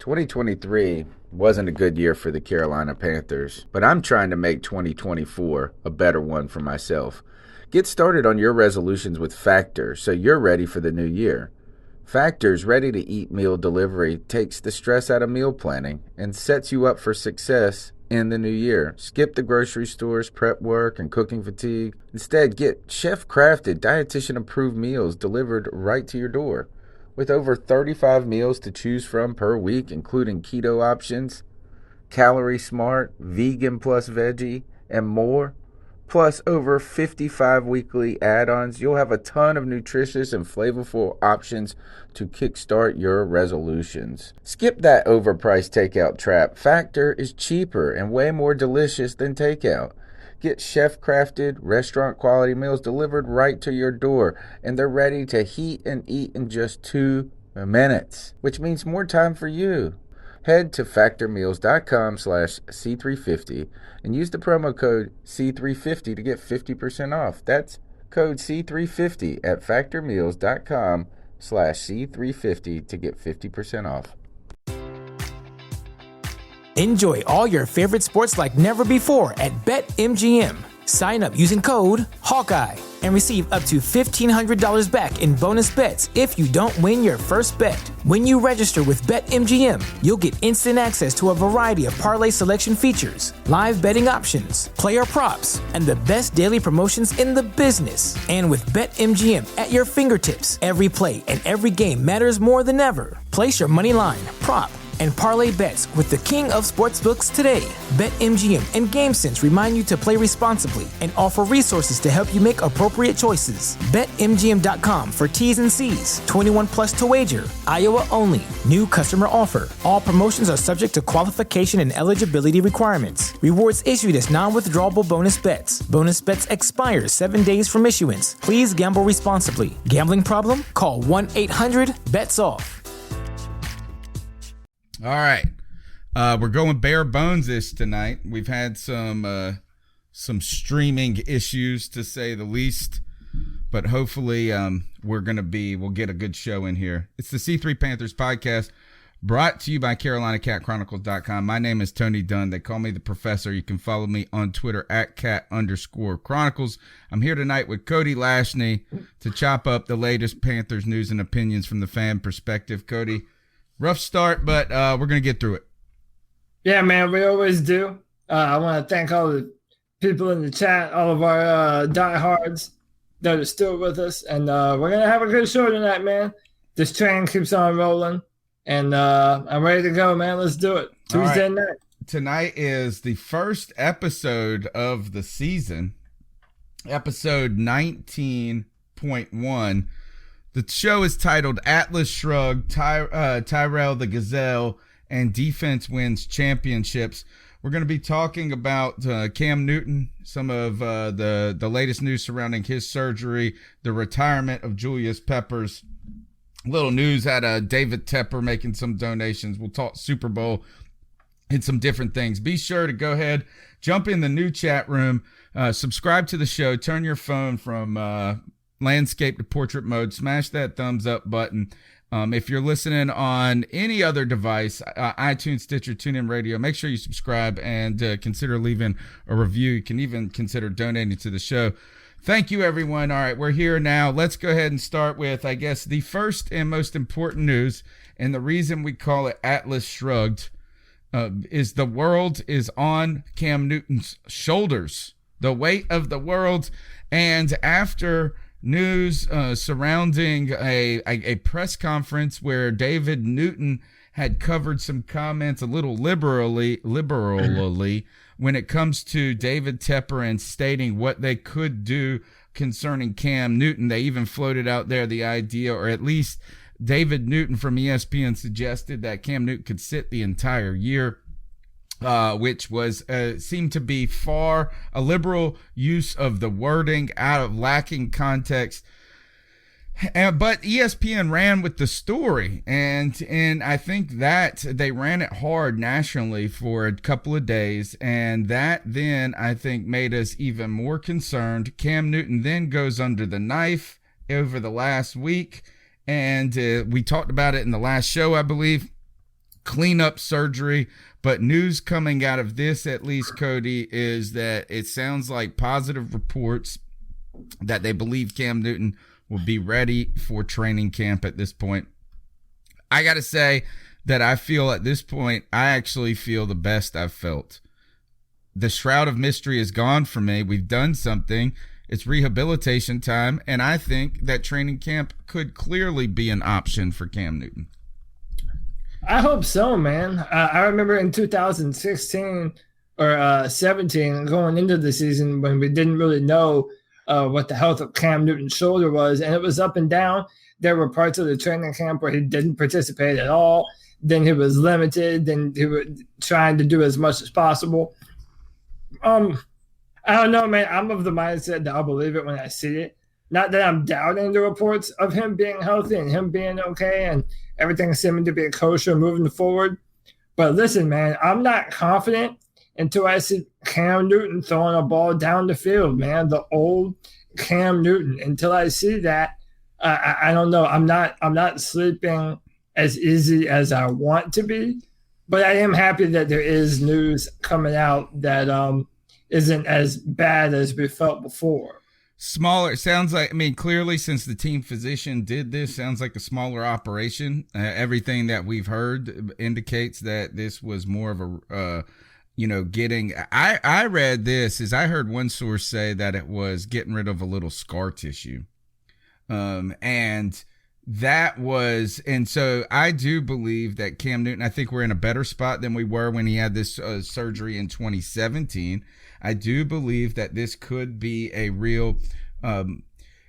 2023 wasn't a good year for the Carolina Panthers, but I'm trying to make 2024 a better one for myself. Get started on your resolutions with Factor so you're ready for the new year. Factor's ready-to-eat meal delivery takes the stress out of meal planning and sets you up for success in the new year. Skip the grocery stores, prep work, and cooking fatigue. Instead, get chef-crafted, dietitian-approved meals delivered right to your door. With over 35 meals to choose from per week, including keto options, calorie smart, vegan plus veggie, and more, plus over 55 weekly add-ons, you'll have a ton of nutritious and flavorful options to kickstart your resolutions. Skip that overpriced takeout trap. Factor is cheaper and way more delicious than takeout. Get chef-crafted, restaurant-quality meals delivered right to your door, and they're ready to heat and eat in just 2 minutes, which means more time for you. Head to factormeals.com/C350 and use the promo code C350 to get 50% off. That's code C350 at factormeals.com/C350 to get 50% off. Enjoy all your favorite sports like never before at BetMGM. Sign up using code Hawkeye and receive up to $1,500 back in bonus bets if you don't win your first bet. When you register with BetMGM, you'll get instant access to a variety of parlay selection features, live betting options, player props, and the best daily promotions in the business. And with BetMGM at your fingertips, every play and every game matters more than ever. Place your money line, prop, and parlay bets with the king of sportsbooks today. BetMGM and GameSense remind you to play responsibly and offer resources to help you make appropriate choices. BetMGM.com for T's and C's. 21 plus to wager. Iowa only. New customer offer. All promotions are subject to qualification and eligibility requirements. Rewards issued as non-withdrawable bonus bets. Bonus bets expire 7 days from issuance. Please gamble responsibly. Gambling problem? Call 1-800-BETS-OFF. All right. We're going bare bones-ish tonight. We've had some streaming issues, to say the least, but hopefully we'll get a good show in here. It's the C3 Panthers podcast, brought to you by CarolinaCatChronicles.com. My name is Tony Dunn. They call me the Professor. You can follow me on Twitter at @cat_Chronicles. I'm here tonight with Cody Lashney to chop up the latest Panthers news and opinions from the fan perspective. Cody, rough start, but we're going to get through it. Yeah, man, we always do. I want to thank all the people in the chat, all of our diehards that are still with us. And we're going to have a good show tonight, man. This train keeps on rolling. And I'm ready to go, man. Let's do it. Tuesday night. Tonight is the first episode of the season, episode 19.1. The show is titled Atlas Shrugged, Tyrell the Gazelle, and Defense Wins Championships. We're going to be talking about Cam Newton, some of the latest news surrounding his surgery, the retirement of Julius Peppers, little news out of David Tepper making some donations. We'll talk Super Bowl and some different things. Be sure to go ahead, jump in the new chat room, subscribe to the show, turn your phone from landscape to portrait mode, smash that thumbs up button. If you're listening on any other device, iTunes, Stitcher, TuneIn Radio, make sure you subscribe and consider leaving a review. You can even consider donating to the show. Thank you, everyone. All right, we're here now. Let's go ahead and start with, I guess, the first and most important news, and the reason we call it Atlas Shrugged is the world is on Cam Newton's shoulders, the weight of the world. And after news surrounding a press conference where David Newton had covered some comments a little liberally when it comes to David Tepper and stating what they could do concerning Cam Newton. They even floated out there the idea, or at least David Newton from ESPN suggested, that Cam Newton could sit the entire year. Which was seemed to be far a liberal use of the wording, out of lacking context. But ESPN ran with the story, and I think that they ran it hard nationally for a couple of days, and that then I think made us even more concerned. Cam Newton then goes under the knife over the last week, and we talked about it in the last show, I believe. cleanup surgery. But news coming out of this, at least, Cody, is that it sounds like positive reports that they believe Cam Newton will be ready for training camp at this point. I got to say that I feel at this point, I actually feel the best I've felt. The shroud of mystery is gone for me. We've done something. It's rehabilitation time, and I think that training camp could clearly be an option for Cam Newton. I hope so, man. I remember in 2016 or 17, going into the season when we didn't really know what the health of Cam Newton's shoulder was, and it was up and down. There were parts of the training camp where he didn't participate at all. Then he was limited. Then he was trying to do as much as possible. I don't know, man. I'm of the mindset that I'll believe it when I see it. Not that I'm doubting the reports of him being healthy and him being okay and everything seeming to be kosher moving forward. But listen, man, I'm not confident until I see Cam Newton throwing a ball down the field, man. The old Cam Newton. Until I see that, I don't know. I'm not sleeping as easy as I want to be. But I am happy that there is news coming out that isn't as bad as we felt before. Smaller, it sounds like, I mean, clearly since the team physician did this, sounds like a smaller operation. Everything that we've heard indicates that this was more of a, getting, I read this as I heard one source say that it was getting rid of a little scar tissue. And so I do believe that Cam Newton, I think we're in a better spot than we were when he had this surgery in 2017. I do believe that this could be a real,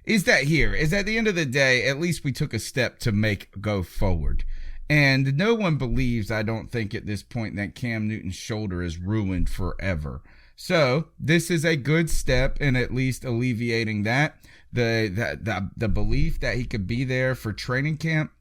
is at the end of the day, at least we took a step to go forward. And no one believes, I don't think at this point, that Cam Newton's shoulder is ruined forever. So this is a good step in at least alleviating that. The belief that he could be there for training camp,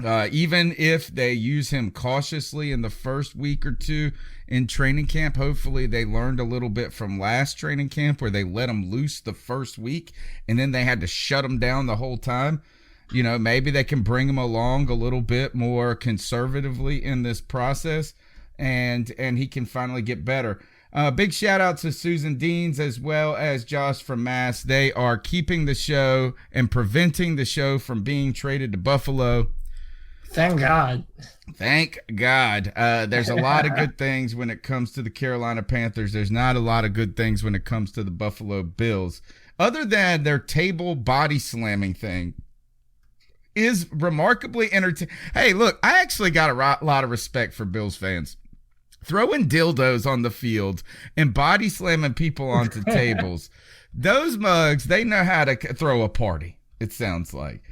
even if they use him cautiously in the first week or two in training camp. Hopefully they learned a little bit from last training camp where they let him loose the first week and then they had to shut him down the whole time. Maybe they can bring him along a little bit more conservatively in this process and he can finally get better. Big shout out to Susan Deans as well as Josh from Mass. They are keeping the show and preventing the show from being traded to Buffalo. Thank God. Thank God. There's a lot of good things when it comes to the Carolina Panthers. There's not a lot of good things when it comes to the Buffalo Bills. Other than their table body slamming thing is remarkably entertaining. Hey, look, I actually got a lot of respect for Bills fans. Throwing dildos on the field and body slamming people onto tables. Those mugs, they know how to throw a party, it sounds like.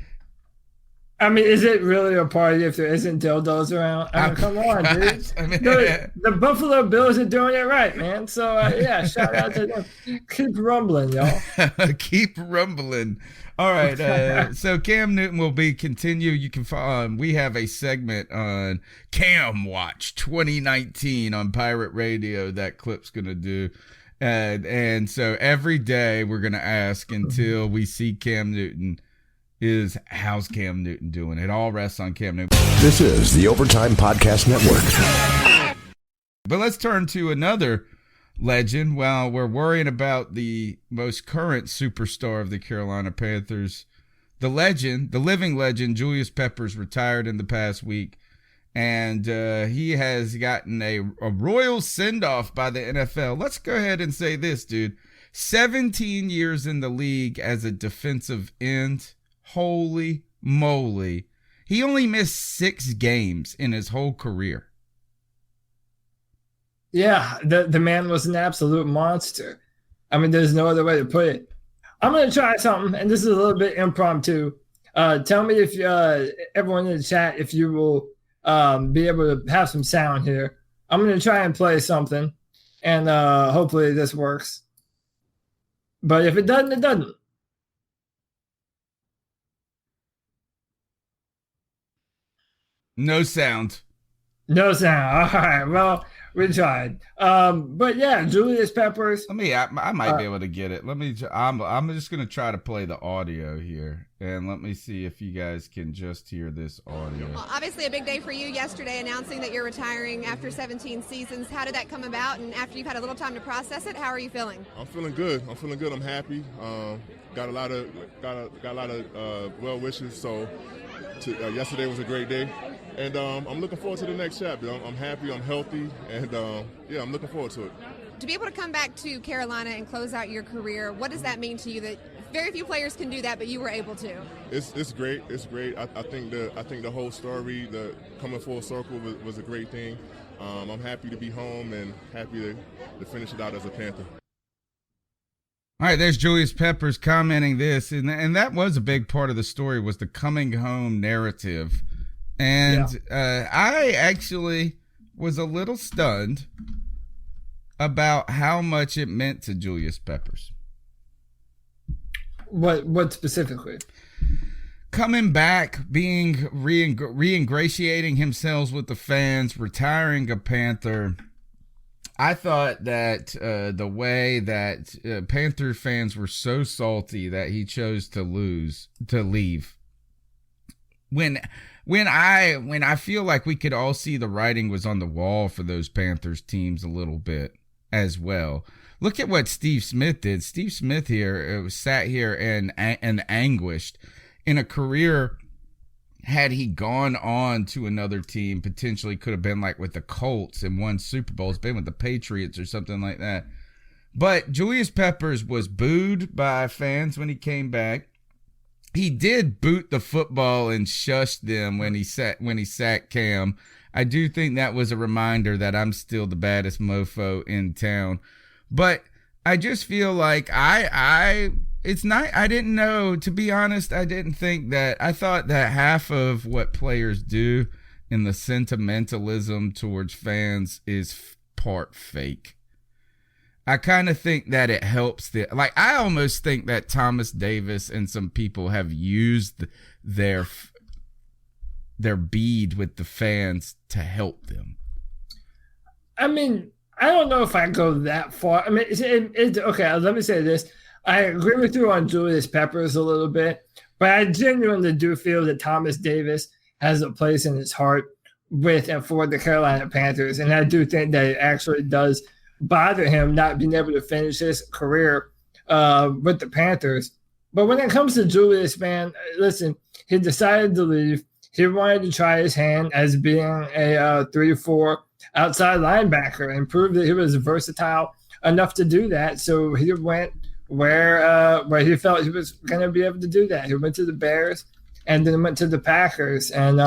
I mean, is it really a party if there isn't dildos around? I mean, come on, dude. The Buffalo Bills are doing it right, man. So, yeah, shout out to them. Keep rumbling, y'all. Keep rumbling. All right, so Cam Newton will continue. You can we have a segment on Cam Watch 2019 on Pirate Radio that clip's gonna do, and so every day we're gonna ask until we see Cam Newton how's Cam Newton doing? It all rests on Cam Newton. This is the Overtime Podcast Network. But let's turn to another legend. While we're worrying about the most current superstar of the Carolina Panthers, the living legend, Julius Peppers, retired in the past week, and he has gotten a royal send-off by the NFL. Let's go ahead and say this, dude. 17 years in the league as a defensive end. Holy moly. He only missed 6 games in his whole career. Yeah, the man was an absolute monster. I mean, there's no other way to put it. I'm going to try something, and this is a little bit impromptu. Tell me if everyone in the chat, if you will be able to have some sound here. I'm going to try and play something, and hopefully this works. But if it doesn't, it doesn't. No sound. No sound. All right. Well, We tried. But yeah, Julius Peppers. I might be able to get it. I'm just going to try to play the audio here, and let me see if you guys can just hear this audio. Well, obviously a big day for you yesterday, announcing that you're retiring after 17 seasons. How did that come about? And after you've had a little time to process it, how are you feeling? I'm feeling good. I'm happy. Got a lot of well wishes. So yesterday was a great day. And I'm looking forward to the next chapter. I'm happy, I'm healthy, and I'm looking forward to it. To be able to come back to Carolina and close out your career, what does that mean to you? That very few players can do that, but you were able to. It's great. It's great. I think the whole story, the coming full circle, was a great thing. I'm happy to be home and happy to finish it out as a Panther. All right, there's Julius Peppers commenting this, and that was a big part of the story, was the coming home narrative. And I actually was a little stunned about how much it meant to Julius Peppers. What specifically? Coming back, being re-ingratiating himself with the fans, retiring a Panther. I thought that the way that Panther fans were so salty that he chose to leave. When I feel like we could all see the writing was on the wall for those Panthers teams a little bit as well. Look at what Steve Smith did. Steve Smith here sat here and anguished in a career. Had he gone on to another team, potentially could have been like with the Colts and won Super Bowls, been with the Patriots or something like that. But Julius Peppers was booed by fans when he came back. He did boot the football and shushed them when he sacked Cam. I do think that was a reminder that I'm still the baddest mofo in town. But I just feel like it's not, I didn't know, to be honest, I didn't think that, I thought that half of what players do in the sentimentalism towards fans is part fake. I kind of think that it helps I almost think that Thomas Davis and some people have used their bead with the fans to help them. I mean, I don't know if I go that far. I mean, okay, let me say this. I agree with you on Julius Peppers a little bit, but I genuinely do feel that Thomas Davis has a place in his heart with and for the Carolina Panthers, and I do think that it actually does bother him not being able to finish his career with the Panthers. But when it comes to Julius, man, listen, he decided to leave. He wanted to try his hand as being a 3-4 outside linebacker and prove that he was versatile enough to do that. So he went where he felt he was going to be able to do that. He went to the Bears and then went to the Packers. And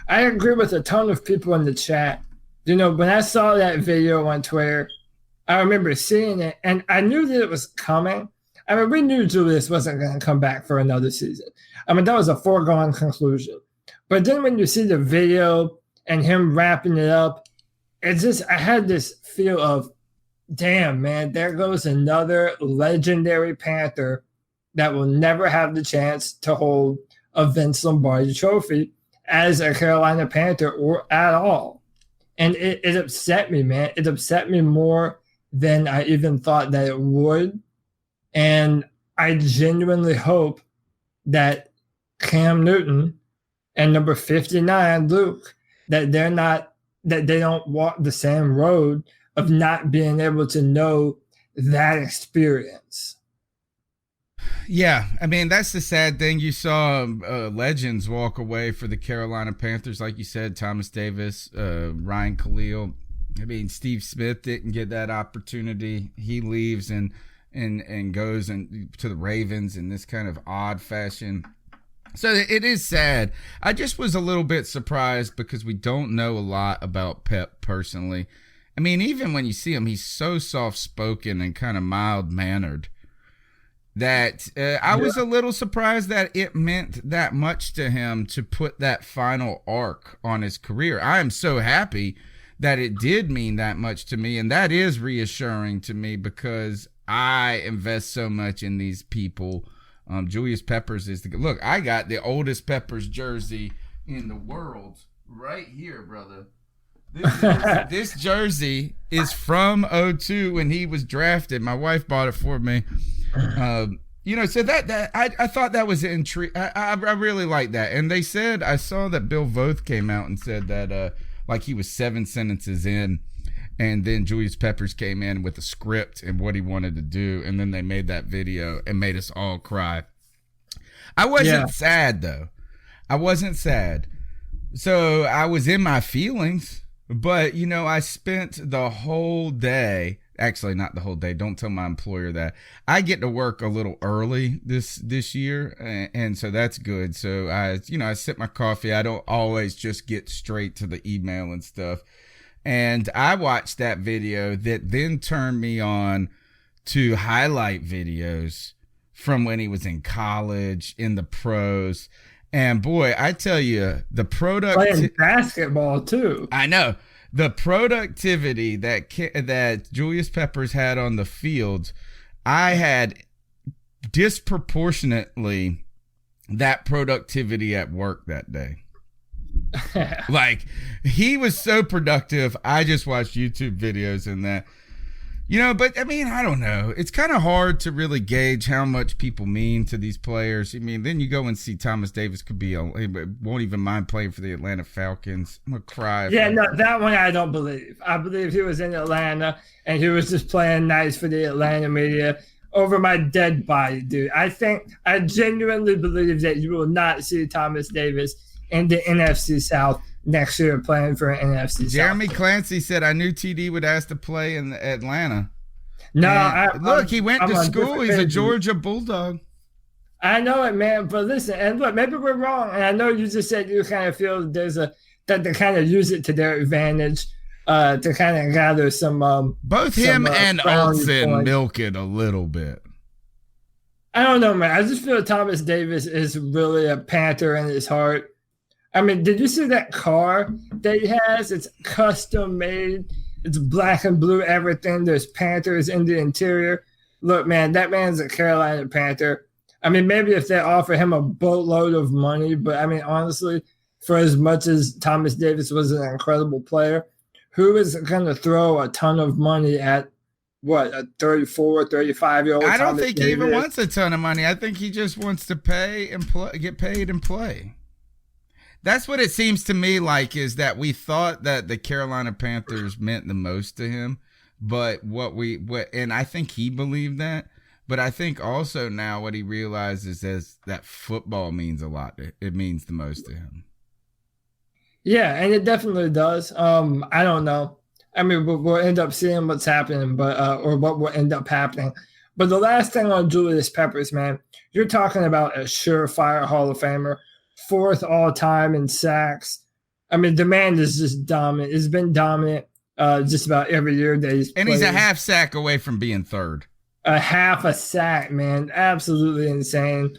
I agree with a ton of people in the chat. You know, when I saw that video on Twitter, I remember seeing it, and I knew that it was coming. I mean, we knew Julius wasn't going to come back for another season. I mean, that was a foregone conclusion. But then when you see the video and him wrapping it up, I had this feel of, damn, man, there goes another legendary Panther that will never have the chance to hold a Vince Lombardi trophy as a Carolina Panther or at all. And it upset me, man. It upset me more than I even thought that it would. And I genuinely hope that Cam Newton and number 59, Luke, that they don't walk the same road of not being able to know that experience. Yeah, I mean, that's the sad thing. You saw legends walk away for the Carolina Panthers, like you said, Thomas Davis, Ryan Khalil. I mean, Steve Smith didn't get that opportunity. He leaves and goes to the Ravens in this kind of odd fashion. So it is sad. I just was a little bit surprised because we don't know a lot about Pep personally. I mean, even when you see him, he's so soft-spoken and kind of mild-mannered that I was a little surprised that it meant that much to him to put that final arc on his career. I am so happy that it did mean that much to me, and that is reassuring to me because I invest so much in these people. Julius Peppers is look, I got the oldest Peppers jersey in the world right here, brother. This jersey is from '02 when he was drafted. My wife bought it for me. So that I thought that was intriguing. I really like that. And they said, I saw that Bill Voth came out and said that like he was 7 sentences in, and then Julius Peppers came in with a script and what he wanted to do, and then they made that video and made us all cry. I wasn't sad though. I wasn't sad. So I was in my feelings, but I spent the whole day. Actually, not the whole day. Don't tell my employer that. I get to work a little early this year, and so that's good. So I sip my coffee. I don't always just get straight to the email and stuff. And I watched that video that then turned me on to highlight videos from when he was in college, in the pros. And boy, I tell you, the playing basketball too. I know. The productivity that Julius Peppers had on the field, I had disproportionately that productivity at work that day. Like, he was so productive. I just watched YouTube videos and that. But I mean, I don't know. It's kind of hard to really gauge how much people mean to these players. I mean, then you go and see Thomas Davis won't even mind playing for the Atlanta Falcons. I'm going to cry. That one I don't believe. I believe he was in Atlanta and he was just playing nice for the Atlanta media over my dead body, dude. I genuinely believe that you will not see Thomas Davis in the NFC South next year playing for an NFC Jeremy South. Clancy said, I knew TD would ask to play in Atlanta. No, he went to school. He's a Georgia Bulldog. I know it, man. But listen, and look, maybe we're wrong. And I know you just said you kind of feel that they kind of use it to their advantage to kind of gather some. Both him and Olsen milk it a little bit. I don't know, man. I just feel Thomas Davis is really a Panther in his heart. I mean, did you see that car that he has? It's custom made. It's black and blue, everything. There's Panthers in the interior. Look, man, that man's a Carolina Panther. I mean, maybe if they offer him a boatload of money, but I mean, honestly, for as much as Thomas Davis was an incredible player, who is going to throw a ton of money at, a 34, 35-year-old I don't Thomas think Davis? he even wants a ton of money. I think he just wants to pay and get paid and play. That's what it seems to me like, is that we thought that the Carolina Panthers meant the most to him, but and I think he believed that, but I think also now what he realizes is that football means a lot. It means the most to him. Yeah, and it definitely does. I don't know. I mean, we'll end up seeing what's happening, or what will end up happening. But the last thing on Julius Peppers, man, you're talking about a surefire Hall of Famer. 4th all-time in sacks. I mean, the man is just dominant. He's been dominant just about every year that he's played. And he's a half sack away from being 3rd. A half a sack, man. Absolutely insane.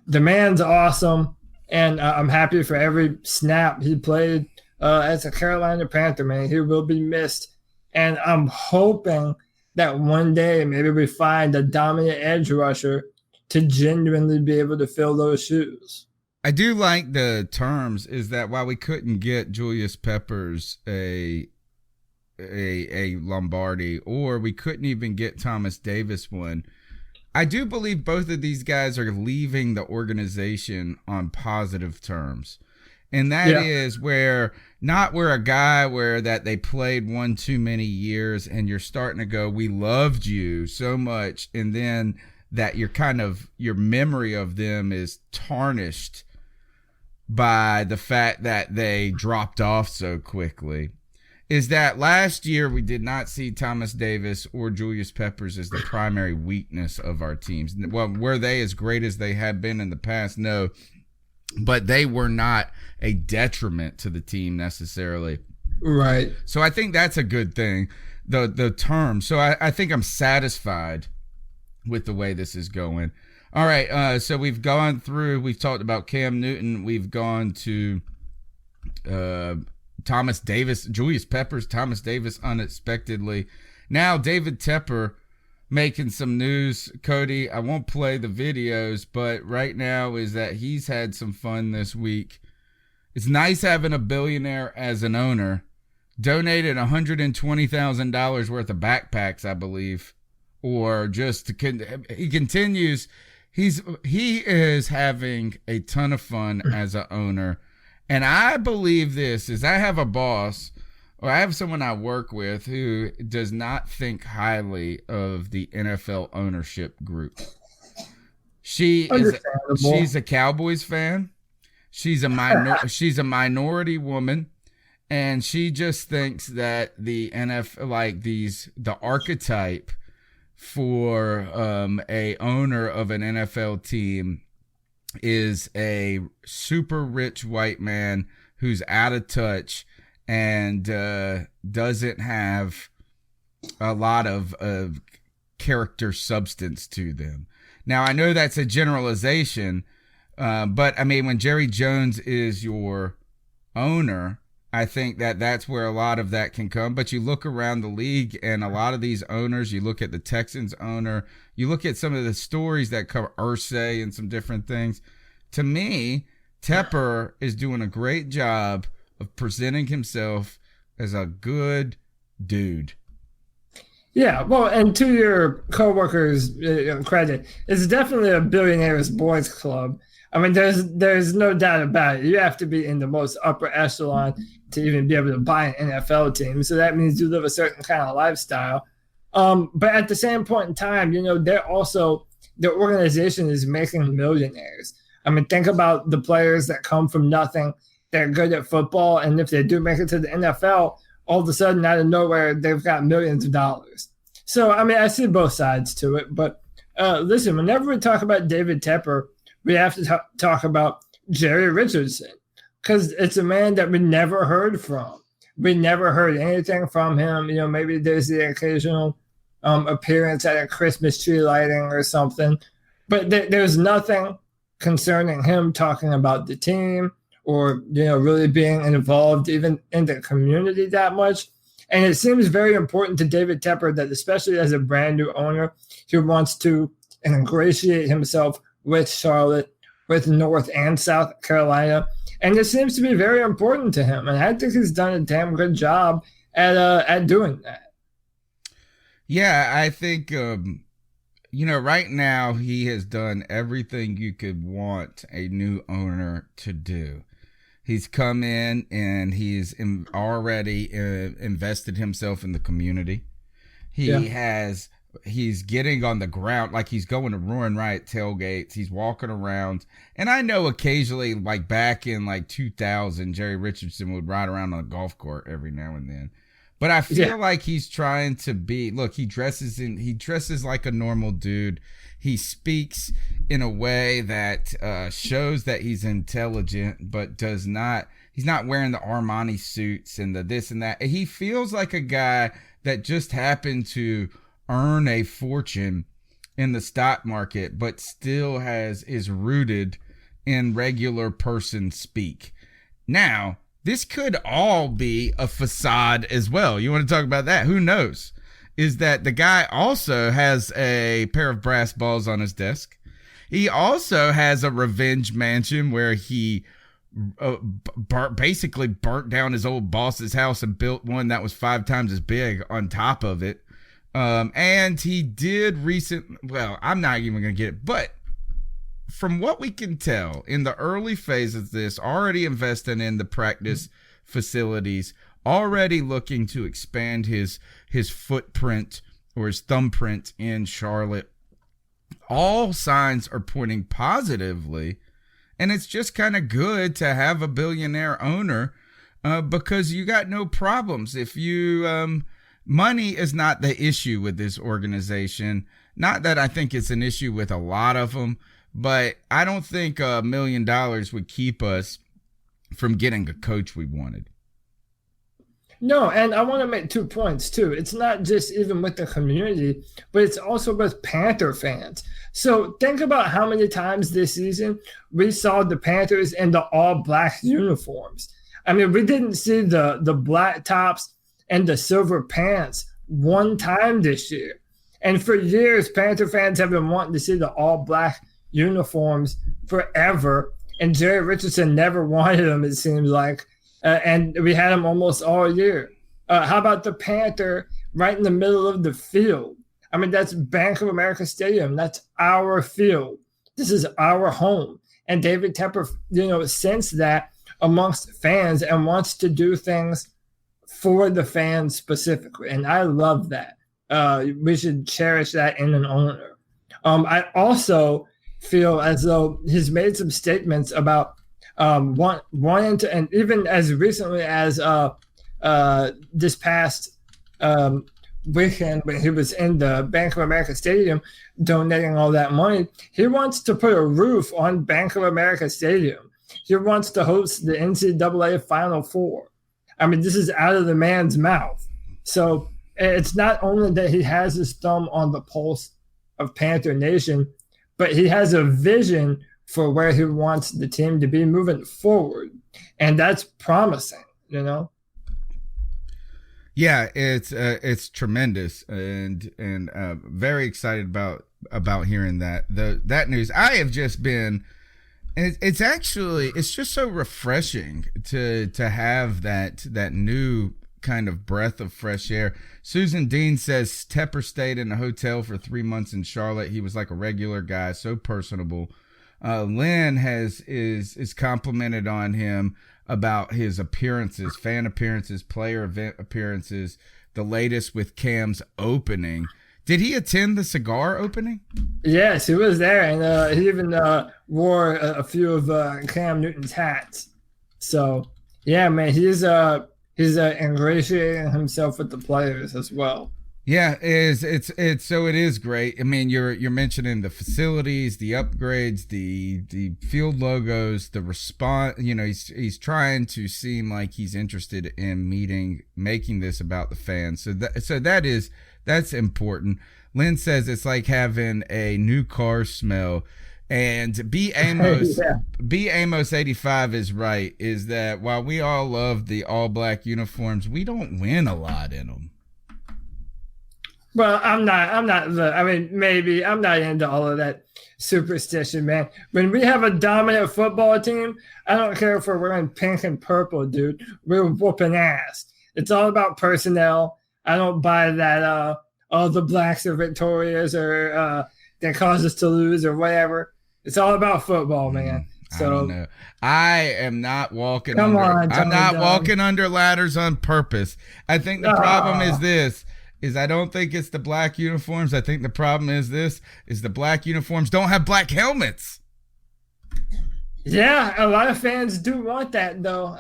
The man's awesome, and I'm happy for every snap he played as a Carolina Panther, man. He will be missed. And I'm hoping that one day maybe we find a dominant edge rusher to genuinely be able to fill those shoes. I do like the terms, is that while we couldn't get Julius Peppers a Lombardi, or we couldn't even get Thomas Davis one, I do believe both of these guys are leaving the organization on positive terms. And that is where a guy where that they played one too many years and you're starting to go, we loved you so much, and then that your memory of them is tarnished by the fact that they dropped off so quickly, is that last year we did not see Thomas Davis or Julius Peppers as the primary weakness of our teams. Well, were they as great as they had been in the past? No, but they were not a detriment to the team necessarily. Right. So I think that's a good thing, the term. So I think I'm satisfied with the way this is going. All right, so we've talked about Cam Newton, we've gone to Thomas Davis, Julius Peppers, Thomas Davis unexpectedly. Now David Tepper making some news. Cody, I won't play the videos, but right now is that he's had some fun this week. It's nice having a billionaire as an owner. donated $120,000 worth of backpacks, I believe, or he continues. He is having a ton of fun as an owner. And I believe this is I have a boss, or I have someone I work with who does not think highly of the NFL ownership group. She's a Cowboys fan. She's a minority woman, and she just thinks that the NFL, the archetype for a owner of an NFL team is a super rich white man who's out of touch and doesn't have a lot of character substance to them. Now, I know that's a generalization, but I mean, when Jerry Jones is your owner, I think that that's where a lot of that can come. But you look around the league and a lot of these owners, you look at the Texans owner, you look at some of the stories that cover Irsay and some different things. To me, Tepper is doing a great job of presenting himself as a good dude. Yeah, well, and to your coworkers' credit, it's definitely a billionaires boys club. I mean, there's no doubt about it. You have to be in the most upper echelon to even be able to buy an NFL team. So that means you live a certain kind of lifestyle. But at the same point in time, their organization is making millionaires. I mean, think about the players that come from nothing. They're good at football, and if they do make it to the NFL, all of a sudden, out of nowhere, they've got millions of dollars. So, I mean, I see both sides to it. But listen, whenever we talk about David Tepper, we have to talk about Jerry Richardson, because it's a man that we never heard from. We never heard anything from him. Maybe there's the occasional appearance at a Christmas tree lighting or something. But there's nothing concerning him talking about the team or, really being involved even in the community that much. And it seems very important to David Tepper that, especially as a brand new owner, he wants to ingratiate himself with Charlotte, with North and South Carolina. And it seems to be very important to him. And I think he's done a damn good job at doing that. Yeah, I think, right now he has done everything you could want a new owner to do. He's come in and he's already invested himself in the community. He's getting on the ground, like he's going to Roaring Riot tailgates. He's walking around. And I know occasionally, like back in 2000, Jerry Richardson would ride around on a golf cart every now and then. But I feel like he's trying to he dresses like a normal dude. He speaks in a way that shows that he's intelligent, but he's not wearing the Armani suits and the this and that. He feels like a guy that just happened to earn a fortune in the stock market, but still is rooted in regular person speak. Now, this could all be a facade as well. You want to talk about that? Who knows? Is that the guy also has a pair of brass balls on his desk. He also has a revenge mansion where he basically burnt down his old boss's house and built one that was 5 times as big on top of it. And he did I'm not even going to get it, but from what we can tell in the early phases of this, already investing in the practice facilities, already looking to expand his footprint or his thumbprint in Charlotte. All signs are pointing positively, and it's just kind of good to have a billionaire owner because you got no problems. If you money is not the issue with this organization. Not that I think it's an issue with a lot of them, but I don't think $1 million would keep us from getting a coach we wanted. No, and I want to make 2 points, too. It's not just even with the community, but it's also with Panther fans. So think about how many times this season we saw the Panthers in the all-black uniforms. I mean, we didn't see the black tops and the silver pants one time this year. And for years, Panther fans have been wanting to see the all-black uniforms forever. And Jerry Richardson never wanted them, it seems like. And we had them almost all year. How about the Panther right in the middle of the field? I mean, that's Bank of America Stadium. That's our field. This is our home. And David Tepper, sensed that amongst fans and wants to do things for the fans specifically. And I love that. We should cherish that in an owner. I also feel as though he's made some statements about wanting to, and even as recently as this past weekend when he was in the Bank of America Stadium donating all that money, he wants to put a roof on Bank of America Stadium. He wants to host the NCAA Final Four. I mean, this is out of the man's mouth. So it's not only that he has his thumb on the pulse of Panther Nation, but he has a vision for where he wants the team to be moving forward. And that's promising, Yeah, it's tremendous, and very excited about hearing that news. I have just been, it's just so refreshing to have that new kind of breath of fresh air. Susan Dean says Tepper stayed in a hotel for 3 months in Charlotte. He was like a regular guy, so personable. Lynn is complimented on him about his appearances, fan appearances, player event appearances, the latest with Cam's opening. Did he attend the cigar opening? Yes, he was there, and he even wore a few of Cam Newton's hats. So, yeah, man, he's ingratiating himself with the players as well. Yeah, it is great. I mean, you're mentioning the facilities, the upgrades, the field logos, the response. He's trying to seem like he's interested in making this about the fans. So that's important. Lynn says it's like having a new car smell. And B Amos, Yeah. B Amos 85 is right. Is that while we all love the all black uniforms, we don't win a lot in them. Well, I'm not. Maybe I'm not into all of that superstition, man. When we have a dominant football team, I don't care if we're wearing pink and purple, dude. We're whooping ass. It's all about personnel. I don't buy that. All the blacks are victorious or that cause us to lose or whatever. It's all about football, man. So I don't know. I am not walking. Come on, I'm not John. walking under ladders on purpose. I think the problem is this. I don't think it's the black uniforms. I think the problem is the black uniforms don't have black helmets. Yeah, a lot of fans do want that, though.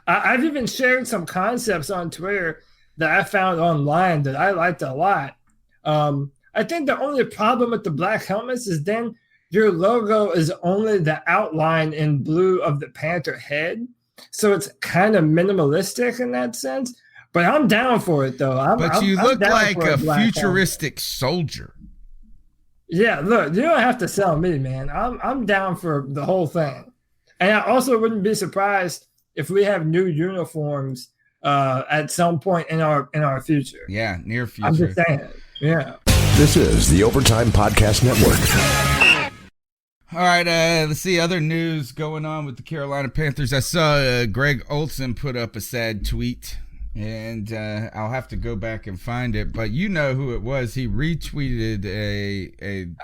I've even shared some concepts on Twitter that I found online that I liked a lot. I think the only problem with the black helmets is then your logo is only the outline in blue of the Panther head. So it's kind of minimalistic in that sense. But I'm down for it, though. You look like a helmet. futuristic soldier. Yeah, look, you don't have to sell me, man. I'm down for the whole thing. And I also wouldn't be surprised if we have new uniforms at some point in our future. Yeah, near future. I'm just saying. Yeah. This is the Overtime Podcast Network. All right, let's see other news going on with the Carolina Panthers. I saw Greg Olsen put up a sad tweet, and I'll have to go back and find it. But you know who it was. He retweeted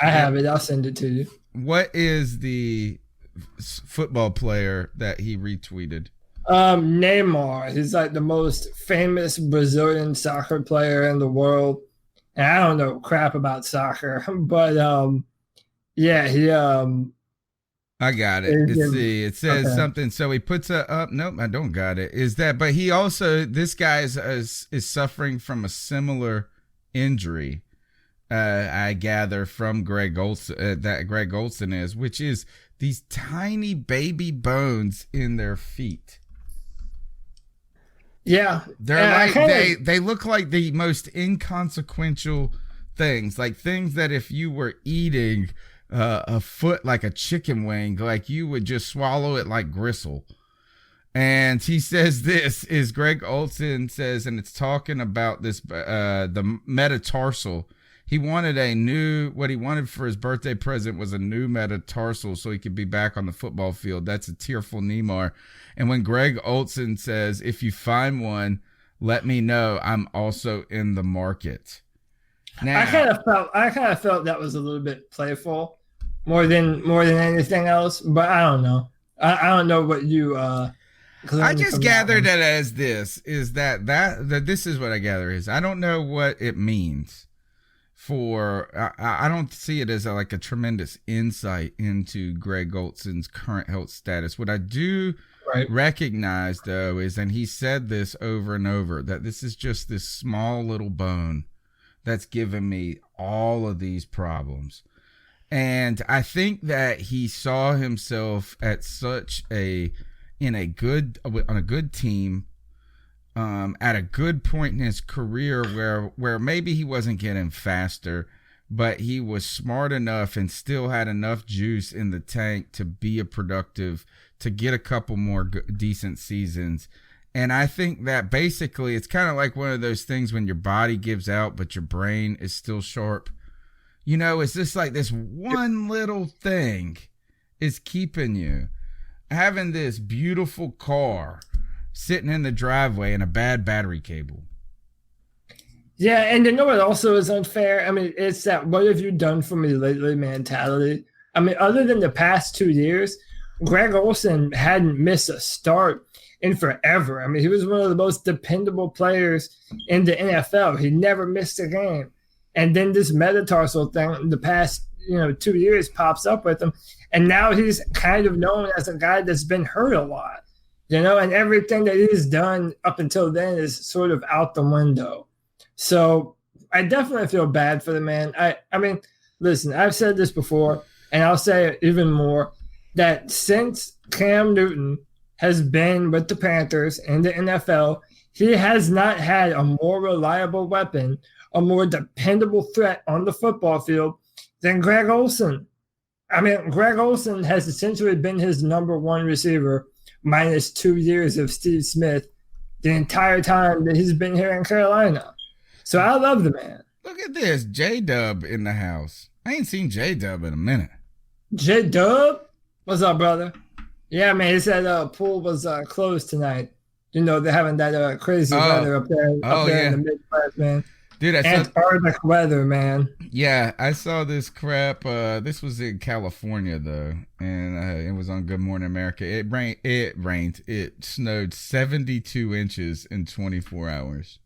I have it. I'll send it to you. What is the football player that he retweeted? Neymar. He's like the most famous Brazilian soccer player in the world. And I don't know crap about soccer, but yeah, he I got it. It says something. So he puts up. Nope, I don't got it. But he also, this guy is suffering from a similar injury. I gather from Greg Olsen that Greg Olsen is, which is these tiny baby bones in their feet. Yeah, they're they look like the most inconsequential things, like things that if you were eating a foot like a chicken wing, like you would just swallow it like gristle. And he says this is Greg Olsen says, and it's talking about this the metatarsal. He wanted what he wanted for his birthday present was a new metatarsal so he could be back on the football field. That's a tearful Neymar. And when Greg Olsen says, if you find one, let me know. I'm also in the market. Now, I kind of felt that was a little bit playful, more than anything else. But I don't know. I don't know what you. I just gathered that as this is that this is what I gather is. I don't know what it means. I don't see it as like a tremendous insight into Greg Olson's current health status. What I do recognize, though, is, and he said this over and over, that this is just this small little bone that's given me all of these problems. And I think that he saw himself at on a good team, at a good point in his career where maybe he wasn't getting faster, but he was smart enough and still had enough juice in the tank to be to get a couple more decent seasons. And I think that basically it's kind of like one of those things when your body gives out, but your brain is still sharp. You know, it's just like this one little thing is keeping you having this beautiful car sitting in the driveway and a bad battery cable. Yeah, and you know what also is unfair? I mean, it's that what have you done for me lately mentality. I mean, other than the past 2 years, Greg Olson hadn't missed a start in forever. I mean, he was one of the most dependable players in the NFL. He never missed a game. And then this metatarsal thing the past 2 years pops up with him. And now he's kind of known as a guy that's been hurt a lot, and everything that he's done up until then is sort of out the window. So I definitely feel bad for the man. I mean, listen, I've said this before, and I'll say it even more, that since Cam Newton has been with the Panthers in the NFL, he has not had a more reliable weapon, a more dependable threat on the football field than Greg Olson. I mean, Greg Olson has essentially been his number one receiver minus 2 years of Steve Smith the entire time that he's been here in Carolina. So I love the man. Look at this, J-Dub in the house. I ain't seen J-Dub in a minute. J-Dub? What's up, brother? Yeah, man, he said pool was closed tonight. They're having that crazy weather up there in the Midwest, man. Dude, Antarctic weather, man. Yeah, I saw this crap. This was in California, though, and it was on Good Morning America. It rained. It snowed 72 inches in 24 hours.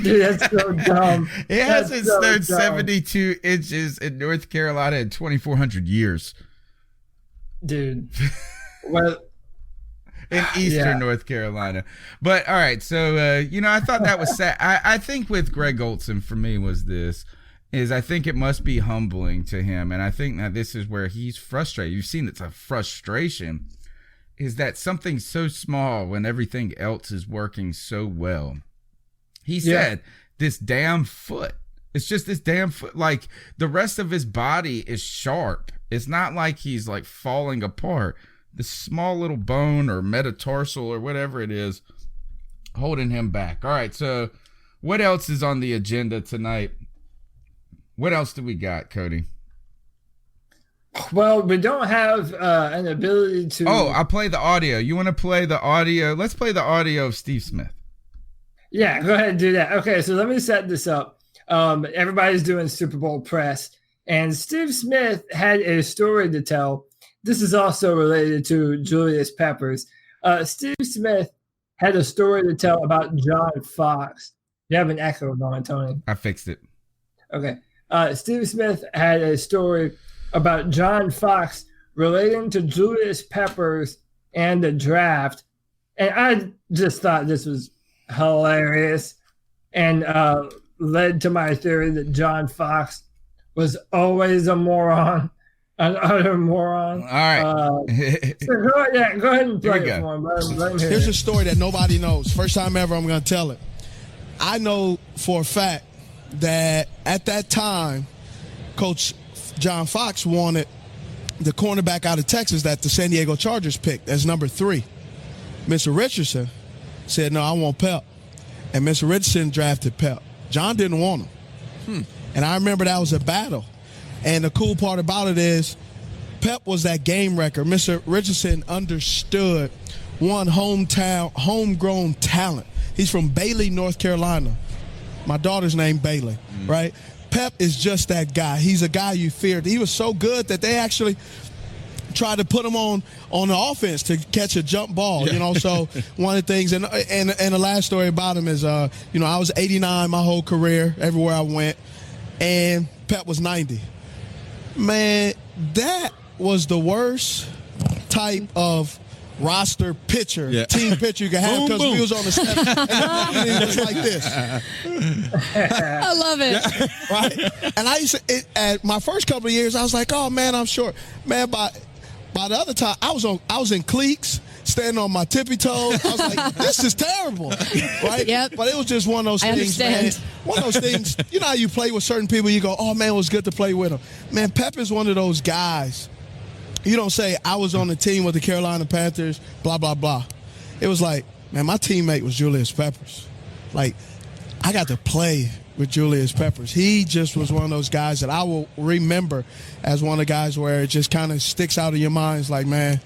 Dude, that's so dumb. It hasn't snowed 72 inches in North Carolina in 2,400 years. Dude. Well, in Eastern North Carolina. But all right, so I thought that was sad. I think with Greg Olson, for me, I think it must be humbling to him, and I think that this is where he's frustrated. You've seen it's a frustration, is that something so small when everything else is working so well. He said, this damn foot. It's just this damn foot. Like, the rest of his body is sharp. It's not like he's, like, falling apart. This small little bone or metatarsal or whatever it is holding him back. All right, so what else is on the agenda tonight? What else do we got, Cody? Well, we don't have an ability to... Oh, I'll play the audio. You want to play the audio? Let's play the audio of Steve Smith. Yeah, go ahead and do that. Okay, so let me set this up. Everybody's doing Super Bowl press, and Steve Smith had a story to tell. This is also related to Julius Peppers. Steve Smith had a story to tell about John Fox. You have an echo going, Tony. I fixed it. Okay. Steve Smith had a story about John Fox relating to Julius Peppers and the draft. And I just thought this was hilarious and led to my theory that John Fox was always a moron, an utter moron. All right. So go ahead and play it for him. Let him hear Here's it. a story that nobody knows. First time ever I'm going to tell it. I know for a fact that at that time, Coach John Fox wanted the cornerback out of Texas that the San Diego Chargers picked as number 3. Mr. Richardson said, no, I want Pep. And Mr. Richardson drafted Pep. John didn't want him. And I remember that was a battle. And the cool part about it is Pep was that game wrecker. Mr. Richardson understood one homegrown talent. He's from Bailey, North Carolina. My daughter's named Bailey, right? Pep is just that guy. He's a guy you feared. He was so good that they actually tried to put him on the offense to catch a jump ball, So one of the things, and the last story about him is, I was 89 my whole career, everywhere I went, and Pep was 90. Man, that was the worst type of roster pitcher, team pitcher you could have, because we was on the step and it was like this. I love it. Right? And I used to, at my first couple of years, I was like, oh man, I'm short. Man, by the other time, I was in cleats, standing on my tippy toes. I was like, this is terrible. Right? Yep. But it was just one of those things, man. One of those things, you know how you play with certain people, you go, oh man, it was good to play with them. Man, Pep is one of those guys. You don't say, I was on the team with the Carolina Panthers, blah, blah, blah. It was like, man, my teammate was Julius Peppers. Like, I got to play with Julius Peppers. He just was one of those guys that I will remember as one of the guys where it just kind of sticks out of your mind. It's like, man,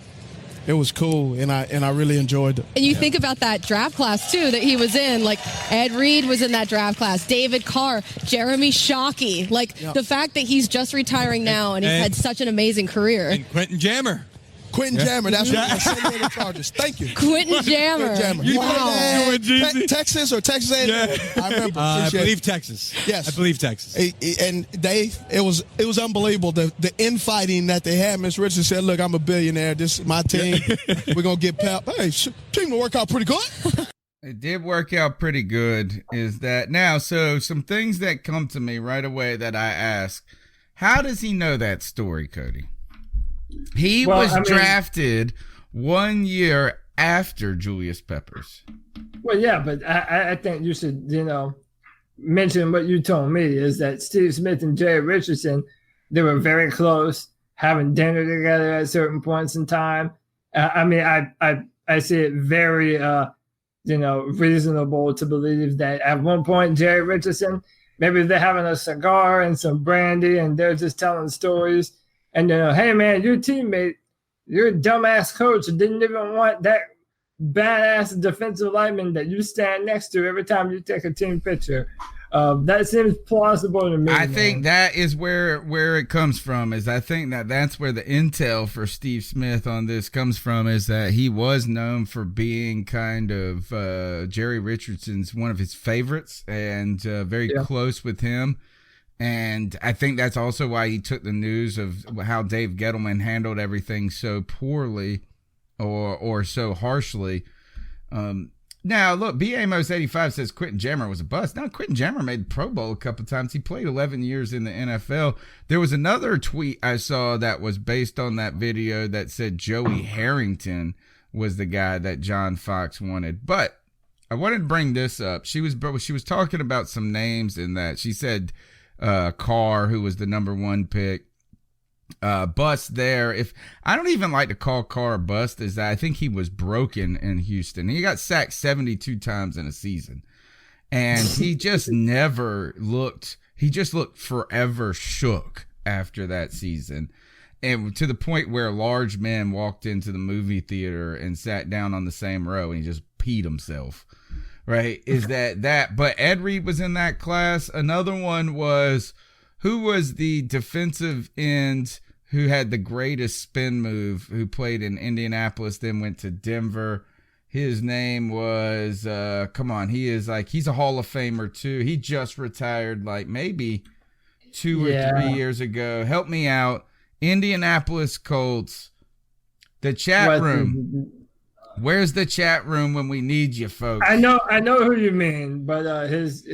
it was cool, and I really enjoyed it. And you think about that draft class, too, that he was in. Like, Ed Reed was in that draft class, David Carr, Jeremy Shockey. Like, the fact that he's just retiring now and he's had such an amazing career. And Quentin Jammer. Jammer, that's what I'm saying, the Chargers. Thank you. Quentin Jammer. You wow. Texas or Texas A&M? Yeah. I remember. I believe Texas. Yes. I believe Texas. And it was unbelievable, the infighting that they had. Miss Richardson said, look, I'm a billionaire. This is my team. We're going to get Pep. Hey, team will work out pretty good. It did work out pretty good. Is that now? So some things that come to me right away that I ask, how does he know that story, Cody? He was drafted 1 year after Julius Peppers. Well, yeah, but I think you should, mention what you told me is that Steve Smith and Jerry Richardson, they were very close, having dinner together at certain points in time. I see it very, reasonable to believe that at one point, Jerry Richardson, maybe they're having a cigar and some brandy and they're just telling stories. And, hey, man, your teammate, your dumbass coach didn't even want that badass defensive lineman that you stand next to every time you take a team picture. That seems plausible to me. I think that is where it comes from. Is I think that's where the intel for Steve Smith on this comes from, is that he was known for being kind of Jerry Richardson's one of his favorites and very close with him. And I think that's also why he took the news of how Dave Gettleman handled everything so poorly or so harshly. Now, look, B. Amos 85 says Quentin Jammer was a bust. Now, Quentin Jammer made the Pro Bowl a couple of times. He played 11 years in the NFL. There was another tweet I saw that was based on that video that said Joey Harrington was the guy that John Fox wanted. But I wanted to bring this up. She was talking about some names in that. She said Carr, who was the number 1 pick. Bust there. If I don't even like to call Carr a bust, is that I think he was broken in Houston. He got sacked 72 times in a season, and he just he just looked forever shook after that season, and to the point where large men walked into the movie theater and sat down on the same row and he just peed himself. Right? Is that? But Ed Reed was in that class. Another one was, who was the defensive end who had the greatest spin move, who played in Indianapolis, then went to Denver? His name was, he's a Hall of Famer too. He just retired like maybe 2 or 3 years ago. Help me out. Indianapolis Colts. The chat room. Where's the chat room when we need you, folks? I know who you mean, but his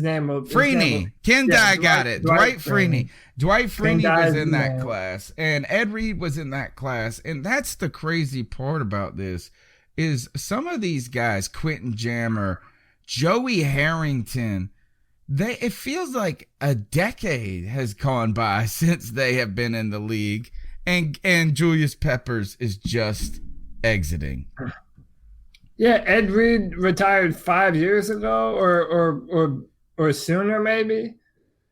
name was Freeney. Ken Dye got it. Dwight Freeney. Dwight Freeney was in that class, and Ed Reed was in that class. And that's the crazy part about this, is some of these guys, Quentin Jammer, Joey Harrington, it feels like a decade has gone by since they have been in the league, and Julius Peppers is just exiting. Yeah, Ed Reed retired 5 years ago, or sooner, maybe.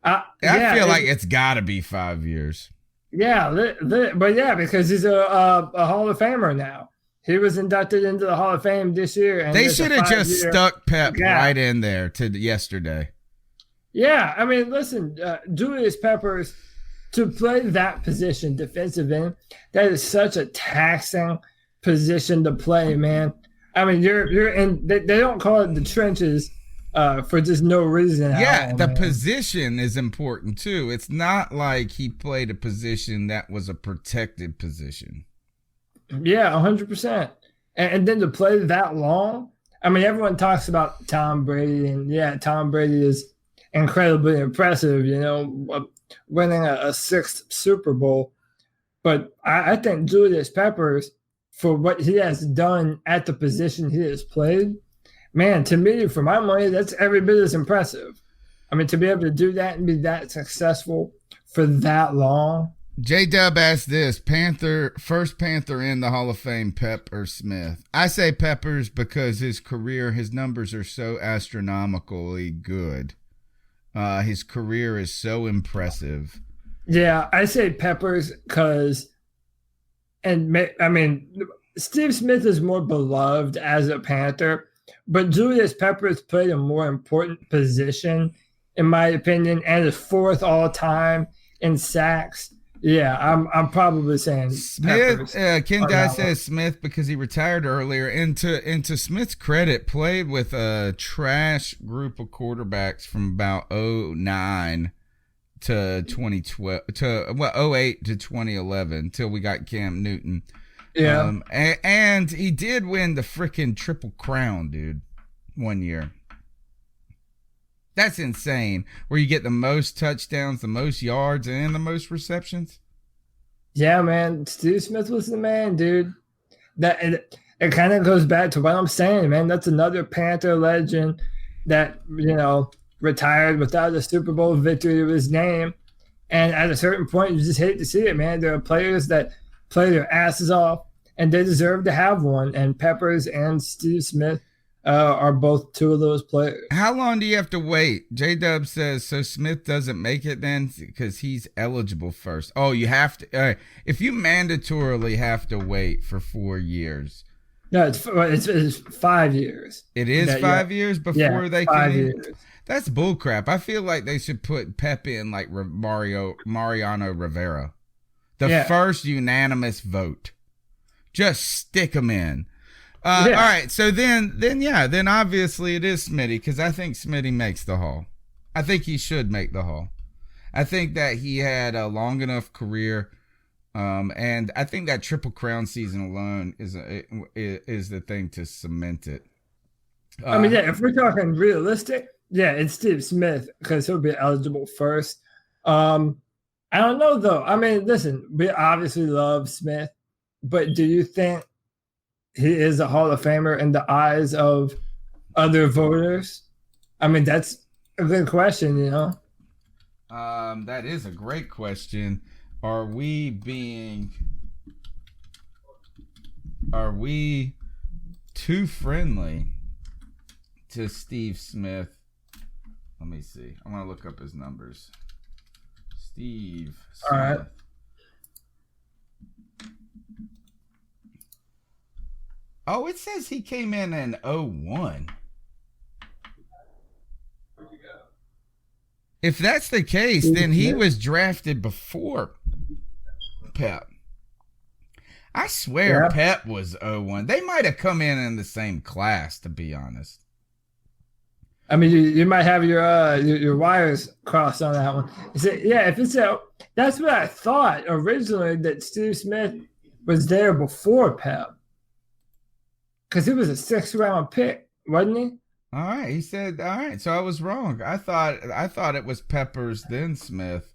I feel like it's got to be 5 years. Yeah, but yeah, because he's a Hall of Famer now. he was inducted into the Hall of Fame this year. And they should have just stuck Pep gap. right in there to yesterday. Yeah, I mean, listen, Julius Peppers, to play that position, defensive end, that is such a taxing position to play, man. I mean, you're in. They don't call it the trenches for just no reason. Yeah, the position is important too. It's not like he played a position that was a protected position. Yeah, 100%. And then to play that long, I mean, everyone talks about Tom Brady, and yeah, Tom Brady is incredibly impressive, you know, winning a sixth Super Bowl. But I think Julius Peppers, for what he has done at the position he has played, man, to me, for my money, that's every bit as impressive. I mean, to be able to do that and be that successful for that long. J-Dub asked this, first Panther in the Hall of Fame, Pep or Smith? I say Peppers because his numbers are so astronomically good. His career is so impressive. Yeah, I say Peppers because, I mean, Steve Smith is more beloved as a Panther, but Julius Peppers played a more important position, in my opinion, and is fourth all time in sacks. Yeah, I'm probably saying Smith. Ken Dye says Smith because he retired earlier. And to Smith's credit, played with a trash group of quarterbacks from about 2009 to 2012 to 08 to 2011 till we got Cam Newton. Yeah, and he did win the freaking Triple Crown, dude, one year. That's insane. Where you get the most touchdowns, the most yards, and the most receptions. Yeah, man. Steve Smith was the man, dude. It kind of goes back to what I'm saying, man. That's another Panther legend that, you know, retired without a Super Bowl victory to his name. And at a certain point, you just hate to see it, man. There are players that play their asses off, and they deserve to have one. And Peppers and Steve Smith are both two of those players. How long do you have to wait? J-Dub says, so Smith doesn't make it then because he's eligible first. Oh, you have to. If you mandatorily have to wait for 4 years. No, it's 5 years. It is 5 years before they can. 5 years. That's bullcrap. I feel like they should put Pep in like Mariano Rivera. The first unanimous vote. Just stick him in. All right, so then obviously it is Smitty because I think Smitty makes the Hall. I think he should make the Hall. I think that he had a long enough career, and I think that Triple Crown season alone is the thing to cement it. I mean, yeah, if we're talking realistic, yeah, it's Steve Smith because he'll be eligible first. I don't know though. I mean, listen, we obviously love Smith, but do you think he is a Hall of Famer in the eyes of other voters? I mean, that's a good question, you know? That is a great question. Are we too friendly to Steve Smith? Let me see. I want to look up his numbers. Steve Smith. All right. Oh, it says he came in 01. If that's the case, then he was drafted before Pep. I swear Pep was 01. They might have come in the same class, to be honest. I mean, you might have your wires crossed on that one. That's what I thought originally, that Steve Smith was there before Pep. Because he was a 6th round pick, wasn't he? All right, he said. All right, so I was wrong. I thought it was Peppers then Smith.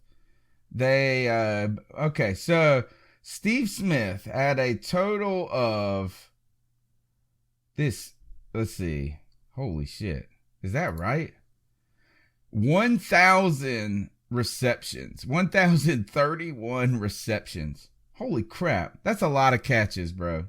Okay. So Steve Smith had a total of this. Let's see. Holy shit, is that right? 1,000 receptions. 1,031 receptions. Holy crap, that's a lot of catches, bro.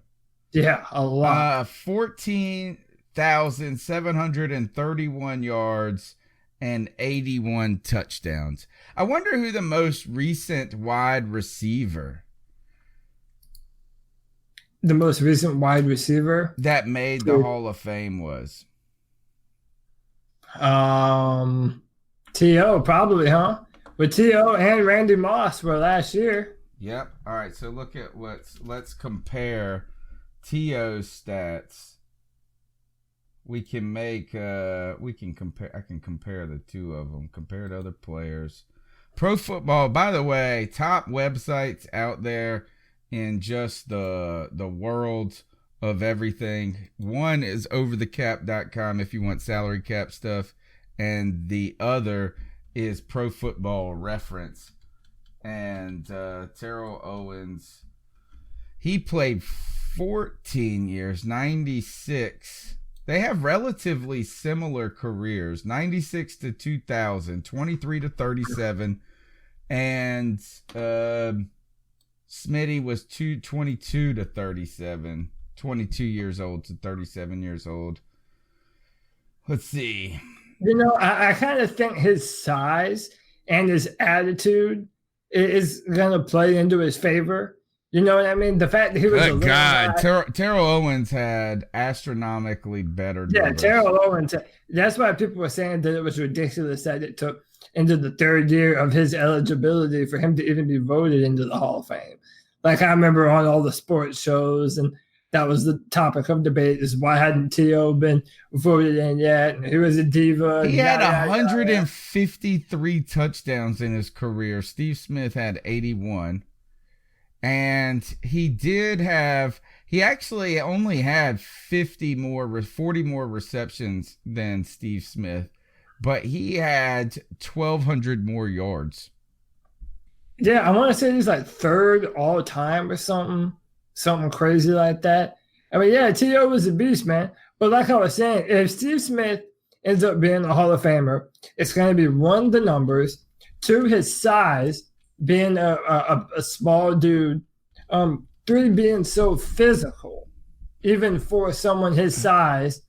Yeah, a lot. 14,731 yards and 81 touchdowns. I wonder who the most recent wide receiver. the most recent wide receiver that made the Hall of Fame was? T.O. probably, huh? But T.O. and Randy Moss were last year. Yep. All right. So look at let's compare T.O.'s stats. We can compare. I can compare the two of them. Compare to other players. Pro Football, by the way, top websites out there in just the world of everything. One is overthecap.com if you want salary cap stuff, and the other is Pro Football Reference. And Tyrell Owens, he played 14 years, 96. They have relatively similar careers, 96 to 2000, 23 to 37. And Smitty was 22 to 37, 22 years old to 37 years old. Let's see. You know, I kind of think his size and his attitude is going to play into his favor. You know what I mean? The fact that he was a little guy. Tyrell Owens had astronomically better numbers. Yeah, Tyrell Owens. That's why people were saying that it was ridiculous that it took into the third year of his eligibility for him to even be voted into the Hall of Fame. Like, I remember on all the sports shows, and that was the topic of debate, is why hadn't T.O. been voted in yet? And he was a diva. He had 153 touchdowns in his career. Steve Smith had 81. And he actually only had 40 more receptions than Steve Smith, but he had 1,200 more yards. Yeah, I want to say he's like third all time or something crazy like that. I mean, yeah, T.O. was a beast, man. But like I was saying, if Steve Smith ends up being a Hall of Famer, it's going to be one, the numbers, two, his size, being a small dude, three, being so physical, even for someone his size,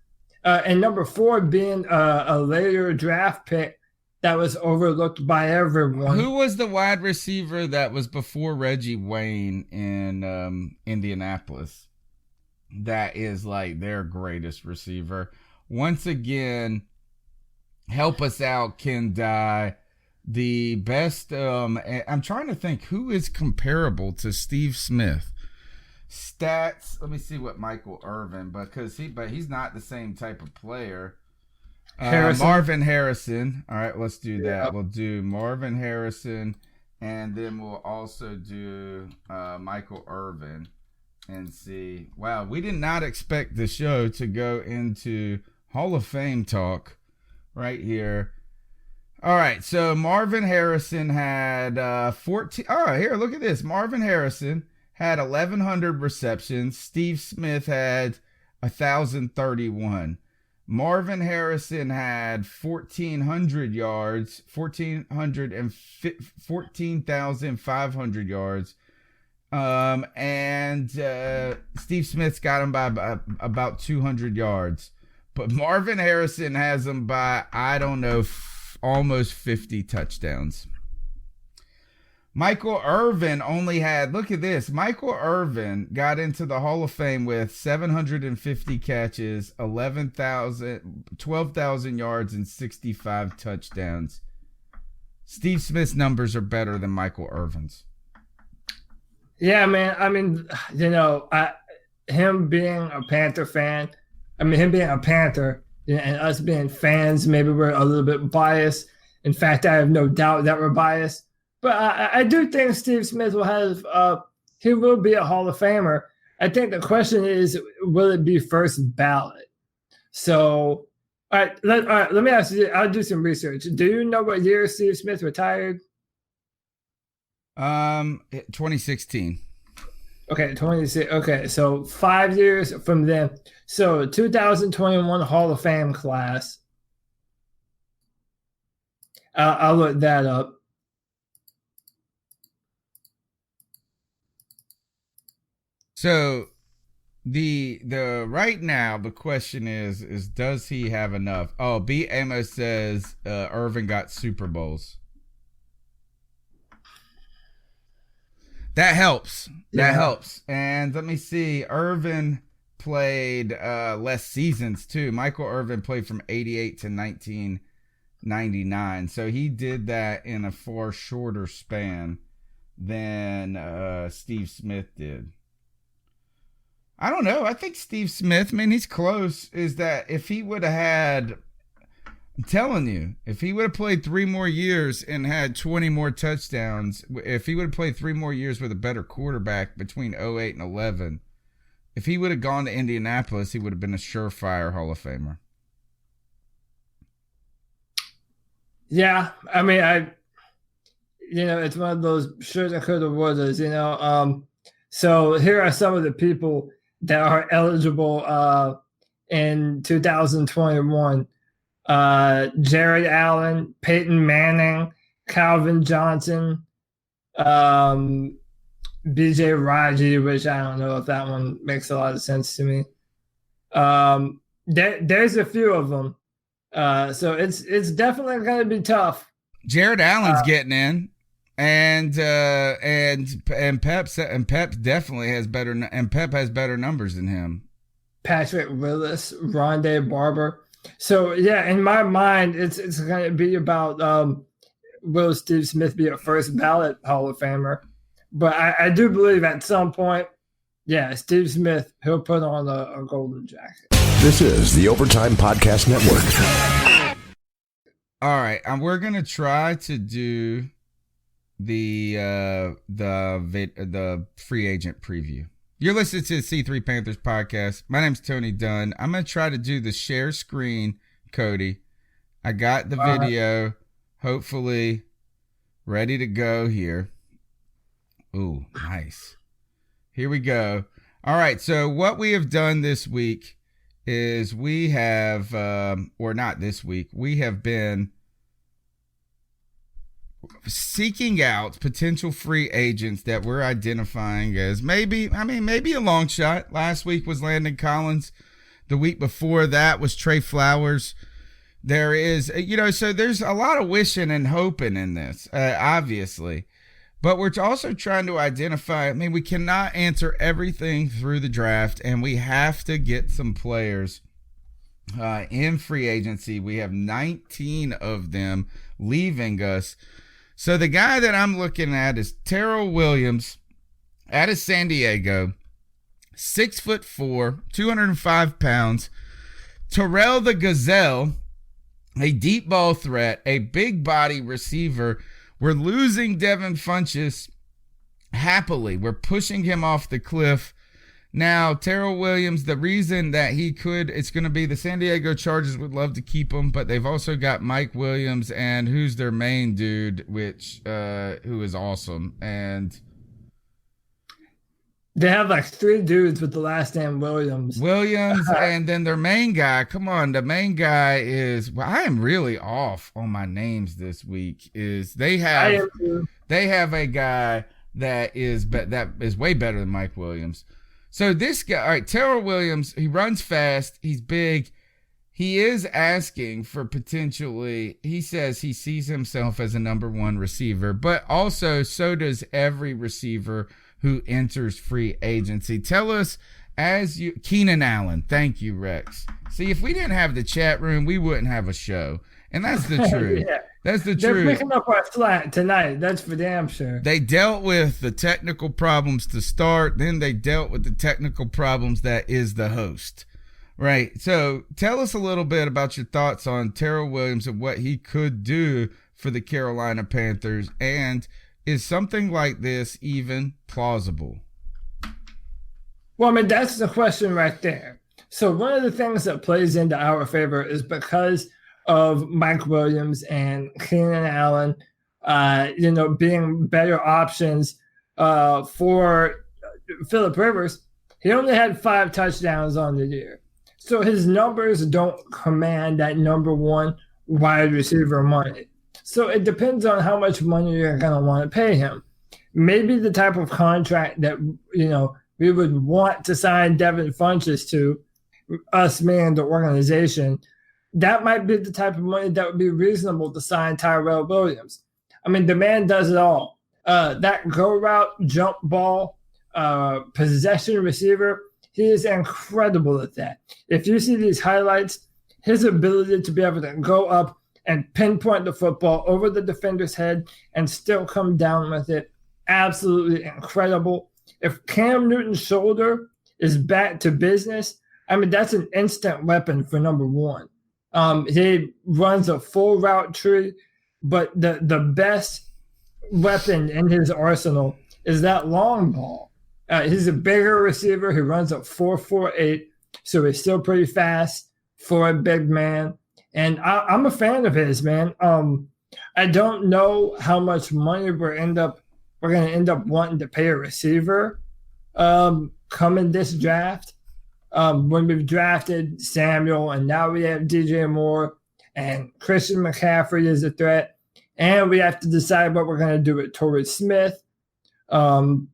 and number four, being a later draft pick that was overlooked by everyone. Who was the wide receiver that was before Reggie Wayne in Indianapolis? That is like their greatest receiver. Once again, help us out, Ken Dye. The best, I'm trying to think who is comparable to Steve Smith. Stats, let me see what Michael Irvin, but he's not the same type of player. Marvin Harrison. All right, let's do that. Yep. We'll do Marvin Harrison, and then we'll also do Michael Irvin and see. Wow, we did not expect the show to go into Hall of Fame talk right here. All right, so Marvin Harrison had 14. Oh, here, look at this. Marvin Harrison had 1,100 receptions. Steve Smith had 1,031. Marvin Harrison had 1,400 yards, 14,500 yards. And Steve Smith's got him by about 200 yards. But Marvin Harrison has him by, I don't know, almost 50 touchdowns. Michael Irvin only had, look at this, Michael Irvin got into the Hall of Fame with 750 catches, 12,000 yards, and 65 touchdowns. Steve Smith's numbers are better than Michael Irvin's. Yeah, man. I mean, you know, him being a Panther fan, him being a Panther, and us being fans, maybe we're a little bit biased. In fact, I have no doubt that we're biased. But I do think Steve Smith will have he will be a Hall of Famer. I think the question is, will it be first ballot? So, all right, let me ask you, I'll do some research. Do you know what year Steve Smith retired? 2016. Okay, 26. Okay, so 5 years from then. So 2021 Hall of Fame class. I'll look that up. So the right now the question is does he have enough? Oh, B. Amos says Irvin got Super Bowls. That helps. That helps. And let me see. Irvin played less seasons too. Michael Irvin played from 88 to 1999. So he did that in a far shorter span than Steve Smith did. I don't know. I think Steve Smith, he's close. Is that if he would have had, I'm telling you, if he would have played 3 more years and had 20 more touchdowns, if he would have played 3 more years with a better quarterback between 08 and 11, if he would have gone to Indianapolis, he would have been a surefire Hall of Famer. Yeah, it's one of those shoulda, coulda, wouldas, So here are some of the people that are eligible in 2021. Jared Allen, Peyton Manning, Calvin Johnson, BJ Raji, which I don't know if that one makes a lot of sense to me. There's a few of them. So it's definitely going to be tough. Jared Allen's getting in, and Pep definitely has better, and Pep has better numbers than him. Patrick Willis, Rondé Barber. So yeah, in my mind, it's going to be about will Steve Smith be a first ballot Hall of Famer? But I do believe at some point, yeah, Steve Smith, he'll put on a golden jacket. This is the Overtime Podcast Network. All right, we're gonna try to do the free agent preview. You're listening to the C3 Panthers podcast. My name's Tony Dunn. I'm gonna try to do the share screen, Cody. I got the video, hopefully ready to go here. Ooh, nice. Here we go. All right, so what we have done this week is we have, or not this week, we have been seeking out potential free agents that we're identifying as maybe a long shot. Last week was Landon Collins. The week before that was Trey Flowers. There is, so there's a lot of wishing and hoping in this, obviously. But we're also trying to identify, we cannot answer everything through the draft, and we have to get some players in free agency. We have 19 of them leaving us. So the guy that I'm looking at is Tyrell Williams out of San Diego, 6'4", 205 pounds. Tyrell the Gazelle, a deep ball threat, a big body receiver. We're losing Devin Funchess happily. We're pushing him off the cliff. Now, Tyrell Williams, the reason that it's going to be the San Diego Chargers would love to keep him, but they've also got Mike Williams and who's their main dude, who is awesome. And they have like 3 dudes with the last name Williams. And then their main guy, come on, the main guy is, I am really off on my names this week, they have a guy that is way better than Mike Williams. So this guy, all right, Tyrell Williams, he runs fast. He's big. He is asking for potentially, he says he sees himself as a number 1 receiver, but also so does every receiver who enters free agency. Tell us, Keenan Allen. Thank you, Rex. See, if we didn't have the chat room, we wouldn't have a show. And that's the truth. Yeah. That's the They're truth. They're picking up our slack tonight. That's for damn sure. They dealt with the technical problems to start. Then they dealt with the technical problems that is the host. Right. So tell us a little bit about your thoughts on Tyrell Williams and what he could do for the Carolina Panthers. And is something like this even plausible? Well, that's the question right there. So one of the things that plays into our favor is because of Mike Williams and Keenan Allen, being better options for Phillip Rivers. He only had 5 touchdowns on the year. So his numbers don't command that number 1 wide receiver money. So it depends on how much money you're going to want to pay him. Maybe the type of contract that, we would want to sign Devin Funchess to, us, the organization, that might be the type of money that would be reasonable to sign Tyrell Williams. The man does it all. that go route, jump ball, possession receiver, he is incredible at that. If you see these highlights, his ability to be able to go up and pinpoint the football over the defender's head and still come down with it, absolutely incredible. If Cam Newton's shoulder is back to business, I mean, that's an instant weapon for number one. He runs a full route tree, but the best weapon in his arsenal is that long ball. He's a bigger receiver. He runs a 4.48, so he's still pretty fast for a big man. And I'm a fan of his, man. I don't know how much money we're going to end up wanting to pay a receiver coming this draft. When we've drafted Samuel, and now we have DJ Moore, and Christian McCaffrey is a threat, and we have to decide what we're going to do with Torrey Smith. All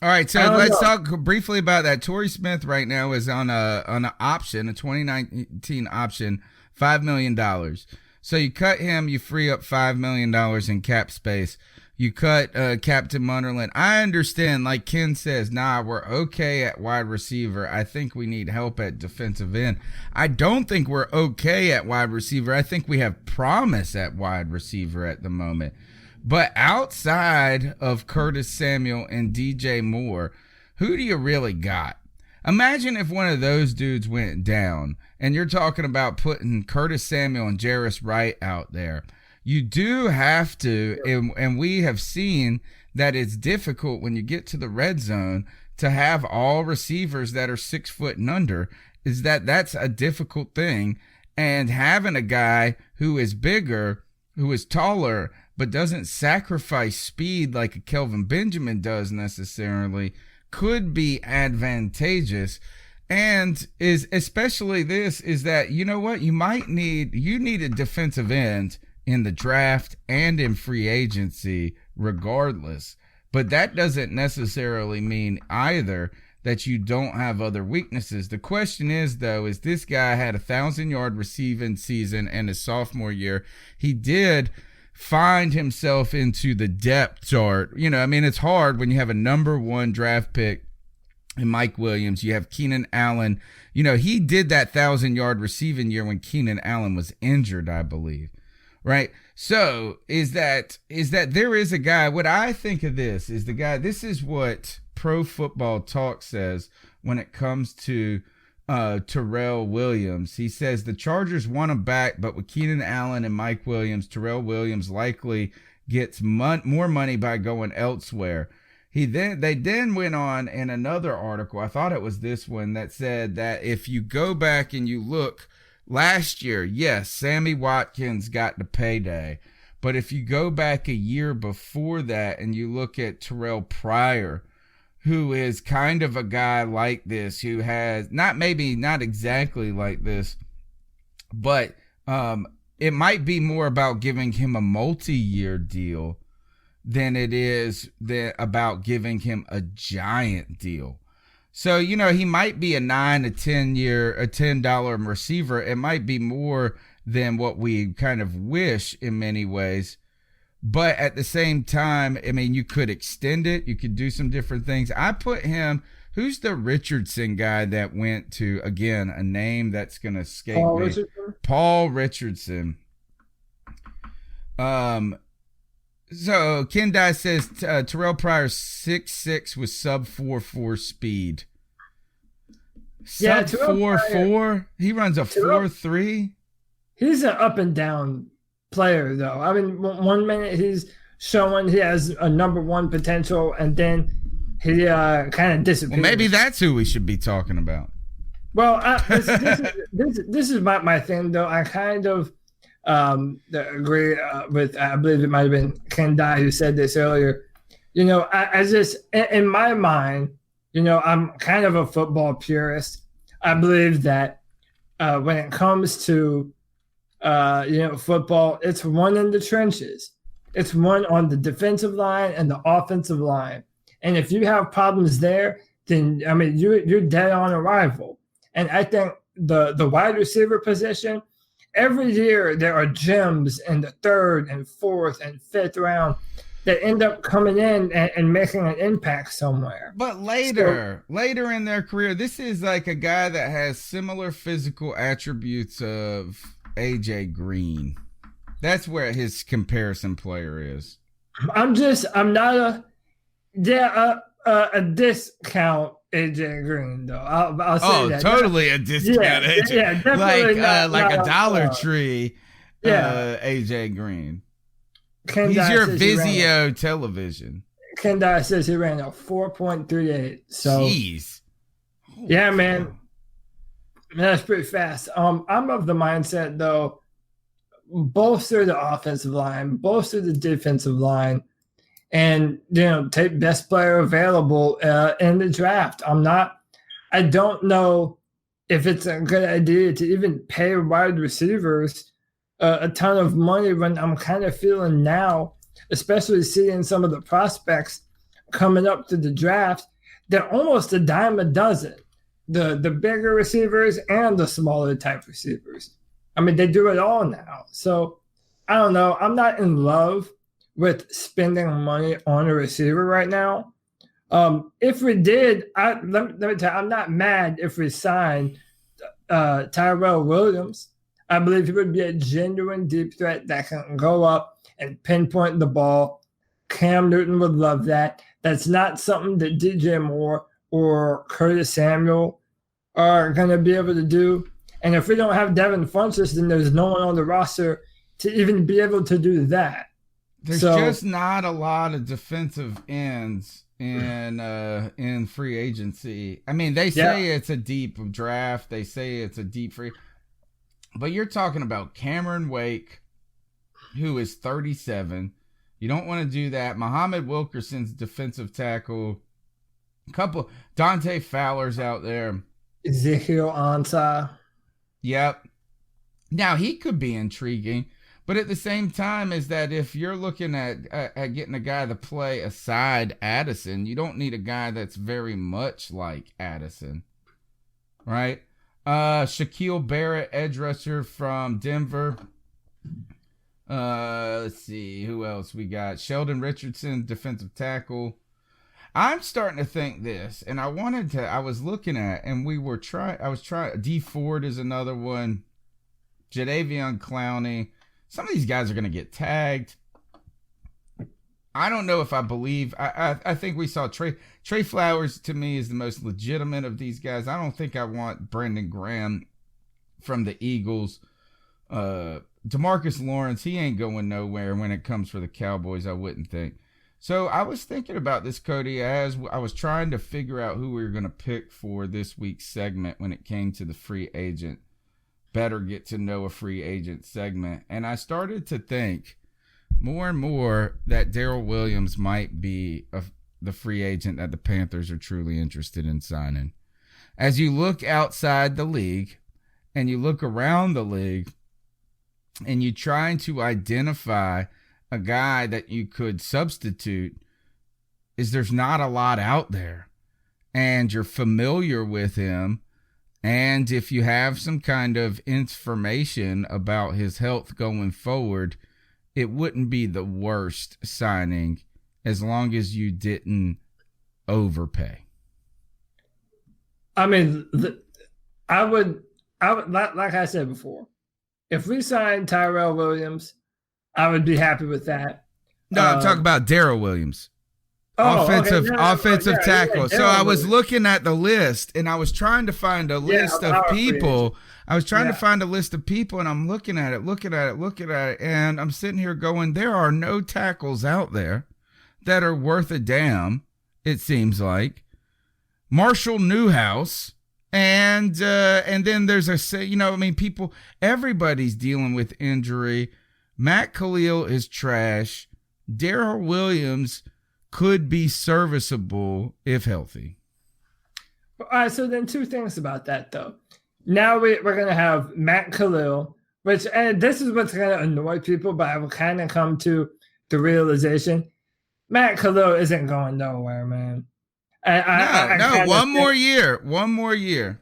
right, so let's talk briefly about that. Torrey Smith right now is on an option, a 2019 option, $5 million. So you cut him, you free up $5 million in cap space. You cut Captain Munderland. I understand, like Ken says, we're okay at wide receiver. I think we need help at defensive end. I don't think we're okay at wide receiver. I think we have promise at wide receiver at the moment. But outside of Curtis Samuel and DJ Moore, who do you really got? Imagine if one of those dudes went down, and you're talking about putting Curtis Samuel and Jarris Wright out there. You do have to, and we have seen that it's difficult when you get to the red zone to have all receivers that are 6 foot and under. That's a difficult thing. And having a guy who is bigger, who is taller, but doesn't sacrifice speed like a Kelvin Benjamin does necessarily, could be advantageous. And is especially this is that, you know what, you need a defensive end in the draft and in free agency regardless. But that doesn't necessarily mean either that you don't have other weaknesses. The question is, though, is this guy had 1,000-yard receiving season in his sophomore year. He did find himself into the depth chart. You know, I mean, it's hard when you have a number 1 draft pick in Mike Williams. You have Keenan Allen. You know, he did that 1,000-yard receiving year when Keenan Allen was injured, I believe. Right. So is that there is a guy, what I think of this is the guy, this is what Pro Football Talk says when it comes to Tyrell Williams. He says the Chargers want him back, but with Keenan Allen and Mike Williams, Tyrell Williams likely gets more money by going elsewhere. They then went on in another article, I thought it was this one, that said that if you go back and you look last year, yes, Sammy Watkins got the payday. But if you go back a year before that and you look at Terrell Pryor, who is kind of a guy like this, who has not exactly like this, but it might be more about giving him a multi-year deal than it is about giving him a giant deal. So, you know, he might be a $10 receiver. It might be more than what we kind of wish in many ways. But at the same time, I mean, you could extend it. You could do some different things. I put him, who's the Richardson guy that went to, again, a name that's going to escape me. Richardson? Paul Richardson. So Ken Dye says Terrell Pryor 6'6" with sub 4.4 speed. Sub 4.4. He runs a 4.3. He's an up and down player, though. I mean, 1 minute he's showing he has a number 1 potential, and then he kind of disappears. Well, maybe that's who we should be talking about. Well, this is my thing, though. I kind of agree with, I believe it might have been Ken Dye who said this earlier. You know, I just, in my mind, you know, I'm kind of a football purist. I believe that when it comes to, football, it's one in the trenches. It's one on the defensive line and the offensive line. And if you have problems there, then, I mean, you're dead on arrival. And I think the wide receiver position, every year there are gems in the 3rd and 4th and 5th round. that end up coming in and making an impact somewhere. But later in their career, this is like a guy that has similar physical attributes of AJ Green. That's where his comparison player is. I'm not a discount AJ Green though. I'll say that. Totally a discount AJ. Yeah, definitely like a Dollar not. Tree. AJ Green. Ken He's Dye your says he Vizio television. Ken Dye says he ran a 4.38. So, jeez. Yeah, man. That's pretty fast. I'm of the mindset though, bolster the offensive line, bolster the defensive line, and take best player available in the draft. I don't know if it's a good idea to even pay wide receivers a ton of money when I'm kind of feeling now, especially seeing some of the prospects coming up to the draft, they're almost a dime a dozen. The bigger receivers and the smaller type receivers. I mean, they do it all now. So I don't know. I'm not in love with spending money on a receiver right now. If we did, let me tell you, I'm not mad if we signed Tyrell Williams. I believe he would be a genuine deep threat that can go up and pinpoint the ball. Cam Newton would love that. That's not something that DJ Moore or Curtis Samuel are going to be able to do. And if we don't have Devin Funchess, then there's no one on the roster to even be able to do that. There's just not a lot of defensive ends in free agency. I mean, they say it's a deep draft. They say it's a deep free. But you're talking about Cameron Wake, who is 37. You don't want to do that. Muhammad Wilkerson's defensive tackle. A couple. Dante Fowler's out there. Ezekiel Ansah. Yep. Now, he could be intriguing. But at the same time, is that if you're looking at getting a guy to play aside Addison, you don't need a guy that's very much like Addison. Right? Shaquille Barrett, edge rusher from Denver. Let's see who else we got. Sheldon Richardson, defensive tackle. I'm starting to think this, and I was looking at, and I was trying. D Ford is another one. Jadeveon Clowney. Some of these guys are going to get tagged. I don't know if I believe. I think we saw Trey Flowers, to me, is the most legitimate of these guys. I don't think I want Brendan Graham from the Eagles. DeMarcus Lawrence, he ain't going nowhere when it comes for the Cowboys, I wouldn't think. So I was thinking about this, Cody, as I was trying to figure out who we were going to pick for this week's segment when it came to the free agent. Better get to know a free agent segment. And I started to think more and more that Tyrell Williams might be the free agent that the Panthers are truly interested in signing. As you look outside the league and you look around the league and you try to identify a guy that you could substitute, there's not a lot out there. And you're familiar with him. And if you have some kind of information about his health going forward, it wouldn't be the worst signing as long as you didn't overpay. I mean, I would, like I said before, if we signed Tyrell Williams, I would be happy with that. No, I'm talking about Tyrell Williams. Offensive tackle. Yeah, so I was looking at the list and I was trying to find a list of people. I was trying to find a list of people and I'm looking at it. And I'm sitting here going, there are no tackles out there that are worth a damn, it seems like. Marshall Newhouse. And then there's everybody's dealing with injury. Matt Khalil is trash. Tyrell Williams could be serviceable if healthy. All right, so then two things about that, though. Now we're going to have Matt Khalil, and this is what's going to annoy people, but I will kind of come to the realization, Matt Khalil isn't going nowhere, man. One more year.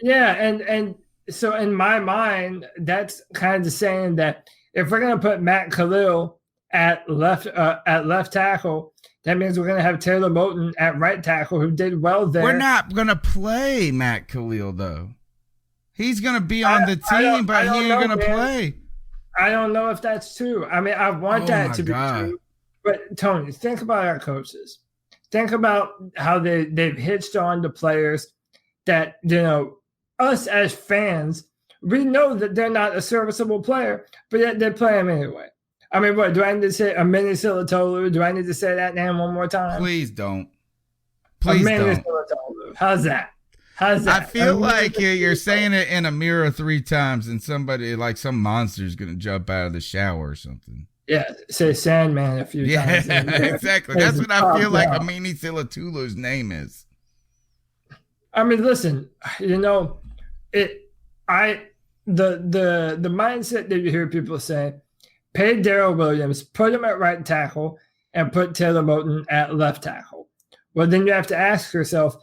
Yeah, and so in my mind, that's kind of saying that if we're going to put Matt Khalil at left tackle. That means we're going to have Taylor Moton at right tackle, who did well there. We're not going to play Matt Khalil, though. He's going to be on the team, but he ain't going to play. I don't know if that's true. I mean, I want that to be true. But, Tony, think about our coaches. Think about how they've hitched on to players that, us as fans, we know that they're not a serviceable player, but yet they play them anyway. I mean, what, do I need to say Amini Silatolu? Do I need to say that name one more time? Please don't. Please don't. Silatolu. How's that? I feel like you're saying it in a mirror 3 times and somebody, like some monster, is going to jump out of the shower or something. Yeah, say Sandman a few times. Yeah, exactly. That's what I feel like Amini Silatolu's name is. I mean, listen, the mindset that you hear people say, pay Tyrell Williams, put him at right tackle, and put Taylor Moton at left tackle. Well, then you have to ask yourself,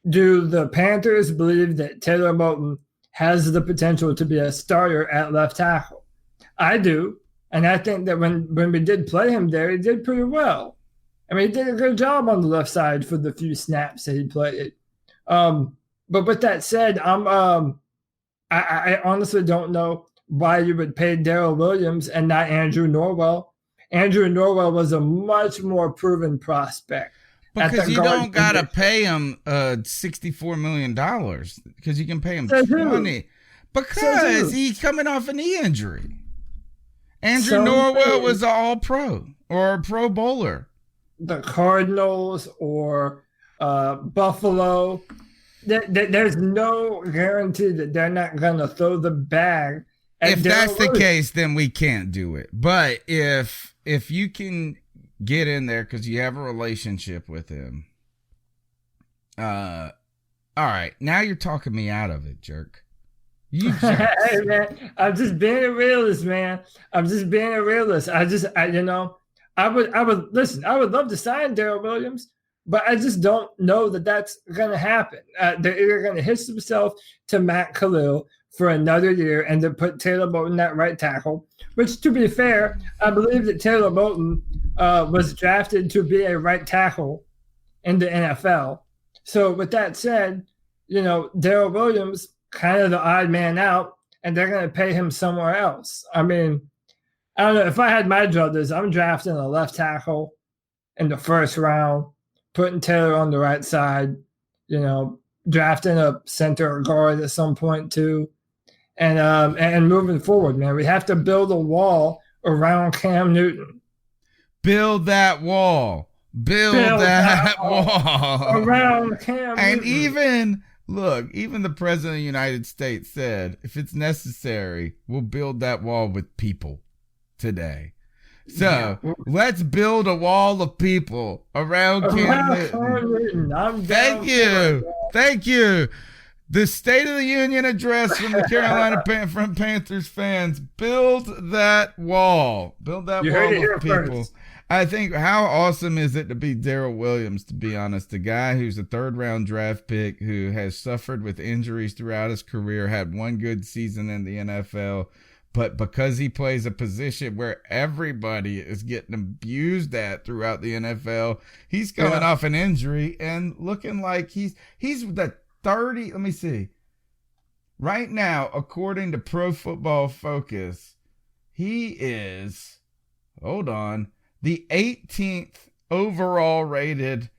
do the Panthers believe that Taylor Moton has the potential to be a starter at left tackle? I do. And I think that when we did play him there, he did pretty well. I mean, he did a good job on the left side for the few snaps that he played. But with that said, I honestly don't know why you would pay Tyrell Williams and not Andrew Norwell. Andrew Norwell was a much more proven prospect. Because you don't got to pay him $64 million because you can pay him $20 because he's coming off a knee injury. Andrew Norwell was an all-pro or a pro bowler. The Cardinals or Buffalo, there's no guarantee that they're not going to throw the bag. If that's the case, then we can't do it. But if you can get in there because you have a relationship with him, all right, now you're talking me out of it, jerk. Hey, man, I'm just being a realist, man. I'm just being a realist. I would listen. I would love to sign Tyrell Williams, but I just don't know that that's going to happen. They're either going to hitch themselves to Matt Khalil for another year and then put Taylor Moton at right tackle, which, to be fair, I believe that Taylor Moton was drafted to be a right tackle in the NFL. So with that said, Tyrell Williams, kind of the odd man out, and they're going to pay him somewhere else. I mean, I don't know. If I had my druthers, I'm drafting a left tackle in the first round, putting Taylor on the right side, drafting a center or guard at some point too, and moving forward, man. We have to build a wall around Cam Newton. Build that wall. Build that wall around Cam and Newton. Even the president of the United States said, if it's necessary, we'll build that wall with people today. So let's build a wall of people around Cam Newton. Thank you. The State of the Union address from the Carolina Panthers fans. Build that wall. Build that wall of people. First. I think, how awesome is it to be Tyrell Williams, to be honest, a guy who's a 3rd-round draft pick who has suffered with injuries throughout his career, had one good season in the NFL, but because he plays a position where everybody is getting abused at throughout the NFL, he's coming off an injury and looking like he's the 30, let me see. Right now, according to Pro Football Focus, he is, hold on, the 18th overall rated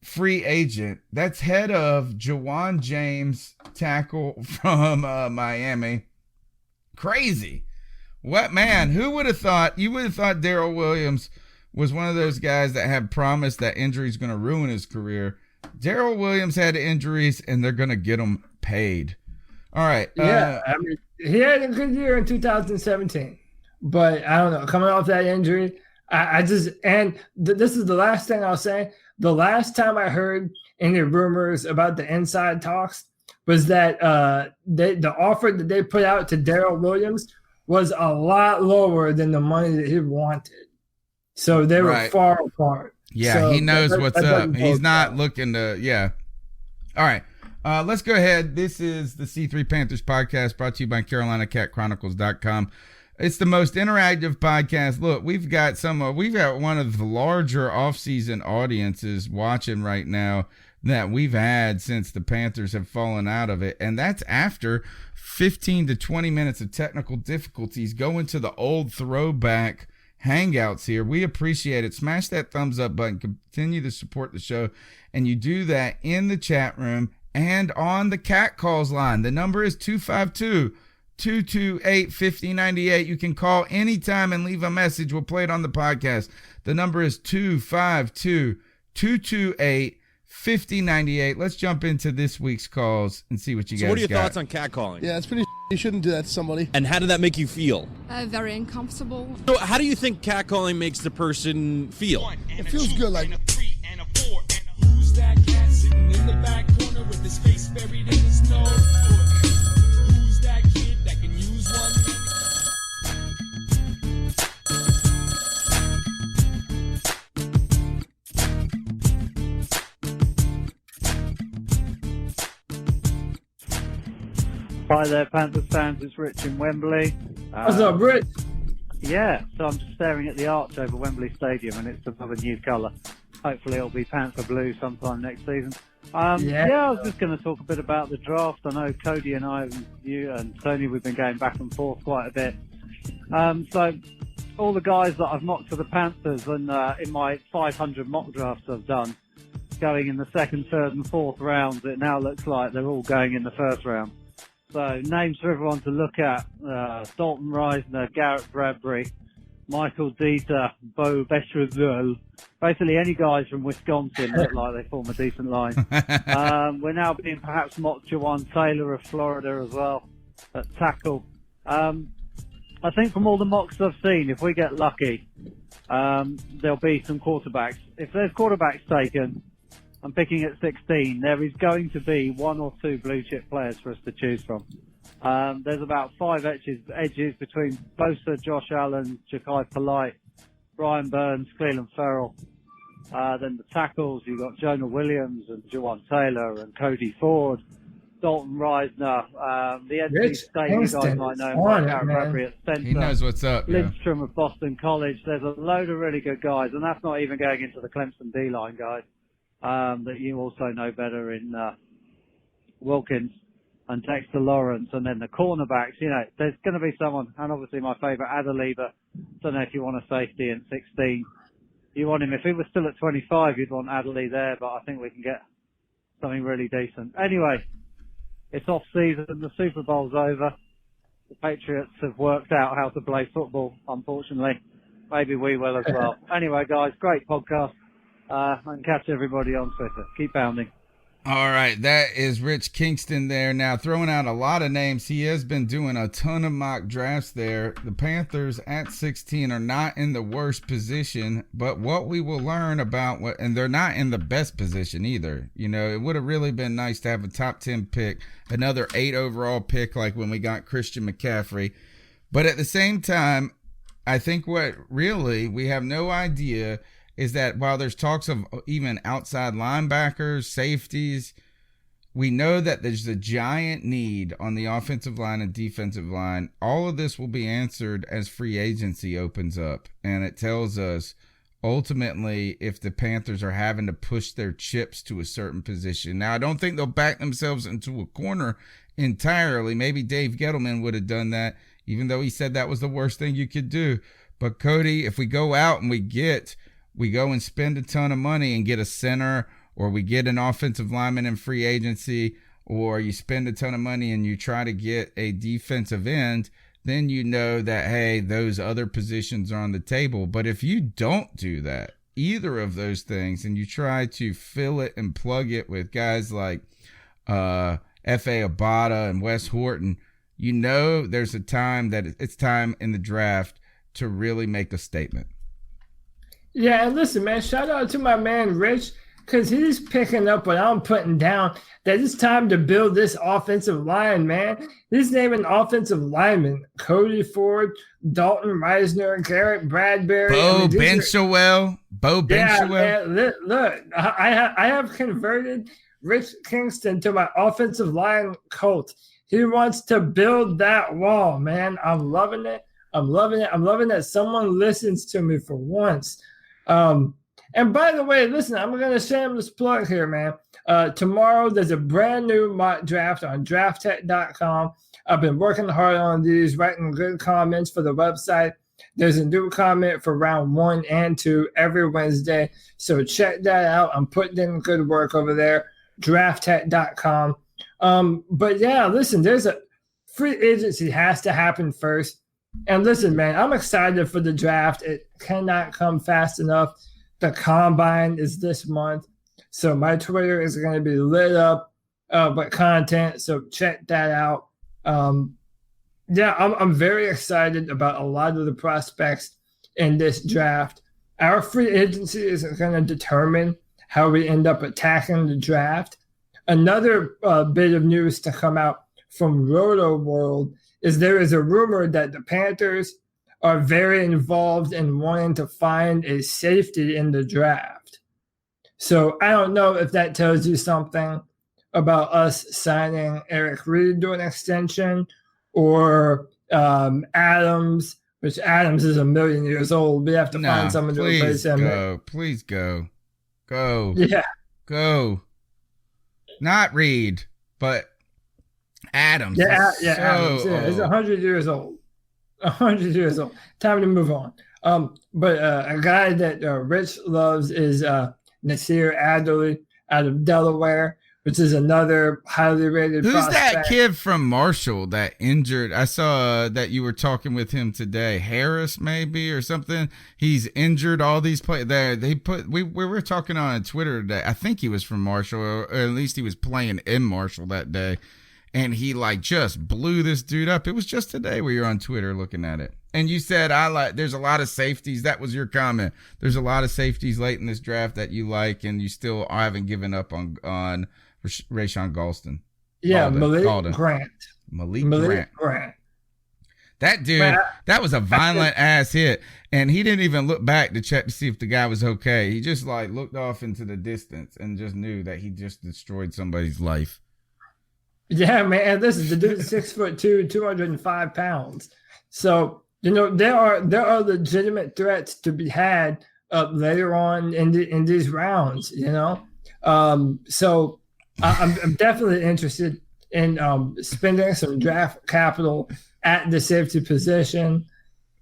free agent. That's head of Jawan James, tackle from Miami. Crazy. What, man? Who would have thought? You would have thought Tyrell Williams was one of those guys that had promised that injury is going to ruin his career. Tyrell Williams had injuries, and they're going to get him paid. All right. Yeah, I mean, he had a good year in 2017. But I don't know, coming off that injury, this is the last thing I'll say. The last time I heard any rumors about the inside talks was that the offer that they put out to Tyrell Williams was a lot lower than the money that he wanted. So they were far apart. Yeah, so he knows what's up. He's not looking to, All right. Let's go ahead. This is the C3 Panthers podcast brought to you by CarolinaCatChronicles.com. It's the most interactive podcast. Look, we've got one of the larger off-season audiences watching right now that we've had since the Panthers have fallen out of it. And that's after 15 to 20 minutes of technical difficulties going to the old throwback hangouts here. We appreciate it. Smash that thumbs up button. Continue to support the show. And you do that in the chat room and on the Cat Calls line. The number is 252-228-5098. You can call anytime and leave a message. We'll play it on the podcast. The number is 252-228-5098. Let's jump into this week's calls and see what you guys got. So what are your thoughts on catcalling? Yeah, it's pretty. You shouldn't do that to somebody. And how did that make you feel? Very uncomfortable. So how do you think catcalling makes the person feel? It feels good, like. Who's that cat sitting in the back corner with his face buried in his nose? Who's that kid that can use one? Hi there, Panthers fans. It's Rich in Wembley. What's up, Rich? Yeah, so I'm just staring at the arch over Wembley Stadium, and it's another new colour. Hopefully it'll be Panther Blue sometime next season. I was just going to talk a bit about the draft. I know Cody and I, you and Tony, we've been going back and forth quite a bit. So all the guys that I've mocked for the Panthers and in my 500 mock drafts I've done, going in the second, third and fourth rounds, it now looks like they're all going in the first round. So names for everyone to look at: Dalton Reisner, Garrett Bradbury, Michael Dieter, Bo Beschrezul. Basically any guys from Wisconsin look like they form a decent line. We're now being perhaps mocked Jawan Taylor of Florida as well at tackle. I think from all the mocks I've seen, if we get lucky, there'll be some quarterbacks. If there's quarterbacks taken, I'm picking at 16. There is going to be one or two blue chip players for us to choose from. There's about 5 edges between Bosa, Josh Allen, Ja'Kai Polite, Brian Burns, Cleveland Ferrell. Then the tackles, you've got Jonah Williams and Jawan Taylor and Cody Ford, Dalton Reisner. The NC State, you guys might know, Garrett Bradbury at centre. He knows what's up. Lindstrom of Boston College. There's a load of really good guys, and that's not even going into the Clemson D-line guys that you also know better in Wilkins and Dexter Lawrence, and then the cornerbacks. You know, there's going to be someone, and obviously my favourite, Adderley, but don't know if you want a safety in 16. You want him, if he was still at 25, you'd want Adderley there, but I think we can get something really decent. Anyway, it's off-season, the Super Bowl's over. The Patriots have worked out how to play football, unfortunately. Maybe we will as well. Anyway, guys, great podcast. And catch everybody on Twitter. Keep pounding. All right, that is Rich Kingston there. Now, throwing out a lot of names. He has been doing a ton of mock drafts there. The Panthers at 16 are not in the worst position, but what we will learn about and they're not in the best position either. You know, it would have really been nice to have a top 10 pick, another 8 overall pick like when we got Christian McCaffrey. But at the same time, I think what really we have no idea is that while there's talks of even outside linebackers, safeties, we know that there's a giant need on the offensive line and defensive line. All of this will be answered as free agency opens up. And it tells us ultimately if the Panthers are having to push their chips to a certain position. Now, I don't think they'll back themselves into a corner entirely. Maybe Dave Gettleman would have done that, even though he said that was the worst thing you could do. But Cody, if we go out and we go and spend a ton of money and get a center, or we get an offensive lineman in free agency, or you spend a ton of money and you try to get a defensive end, then you know that, hey, those other positions are on the table. But if you don't do that, either of those things, and you try to fill it and plug it with guys like F.A. Abada and Wes Horton, you know there's a time that it's time in the draft to really make a statement. Yeah, and listen, man, shout out to my man Rich, because he's picking up what I'm putting down, that it's time to build this offensive line, man. He's naming offensive linemen: Cody Ford, Dalton Reisner, Garrett Bradbury. Bo Benchwell. Yeah, man, look, I have converted Rich Kingston to my offensive line cult. He wants to build that wall, man. I'm loving it. I'm loving it. I'm loving that someone listens to me for once. And by the way, listen, I'm going to shameless plug here, man. Tomorrow, there's a brand new mock draft on drafttech.com. I've been working hard on these, writing good comments for the website. There's a new comment for round 1 and 2 every Wednesday. So check that out. I'm putting in good work over there, drafttech.com. But yeah, listen, there's a free agency has to happen first. And listen, man, I'm excited for the draft. It cannot come fast enough. The combine is this month. So my Twitter is going to be lit up with content. So check that out. Yeah, I'm very excited about a lot of the prospects in this draft. Our free agency is going to determine how we end up attacking the draft. Another bit of news to come out from Roto World is there is a rumor that the Panthers are very involved in wanting to find a safety in the draft. So I don't know if that tells you something about us signing Eric Reed to an extension, or Adams, which Adams is 1,000,000 years old. We have to find someone to replace him. Please go. Yeah. Go. Not Reed, but Adams. Yeah, Adams. Yeah, he's 100 years old. 100 years old. Time to move on. But a guy that Rich loves is Nasir Adderley out of Delaware, which is another highly rated prospect. That kid from Marshall that injured? I saw that you were talking with him today. Harris, maybe, or something. He's injured all these players. We were talking on Twitter today. I think he was from Marshall, or at least he was playing in Marshall that day. And he just blew this dude up. It was just today where you're on Twitter looking at it. And you said, there's a lot of safeties. That was your comment. There's a lot of safeties late in this draft that you like, and you still haven't given up on Rashawn Galston. Yeah, Malik Grant. Malik Grant. That dude, that was a violent ass hit. And he didn't even look back to check to see if the guy was okay. He just looked off into the distance and just knew that he just destroyed somebody's life. Yeah, man. Listen, the dude's 6'2", 205 pounds. So, there are legitimate threats to be had later on in these rounds, So I'm definitely interested in spending some draft capital at the safety position.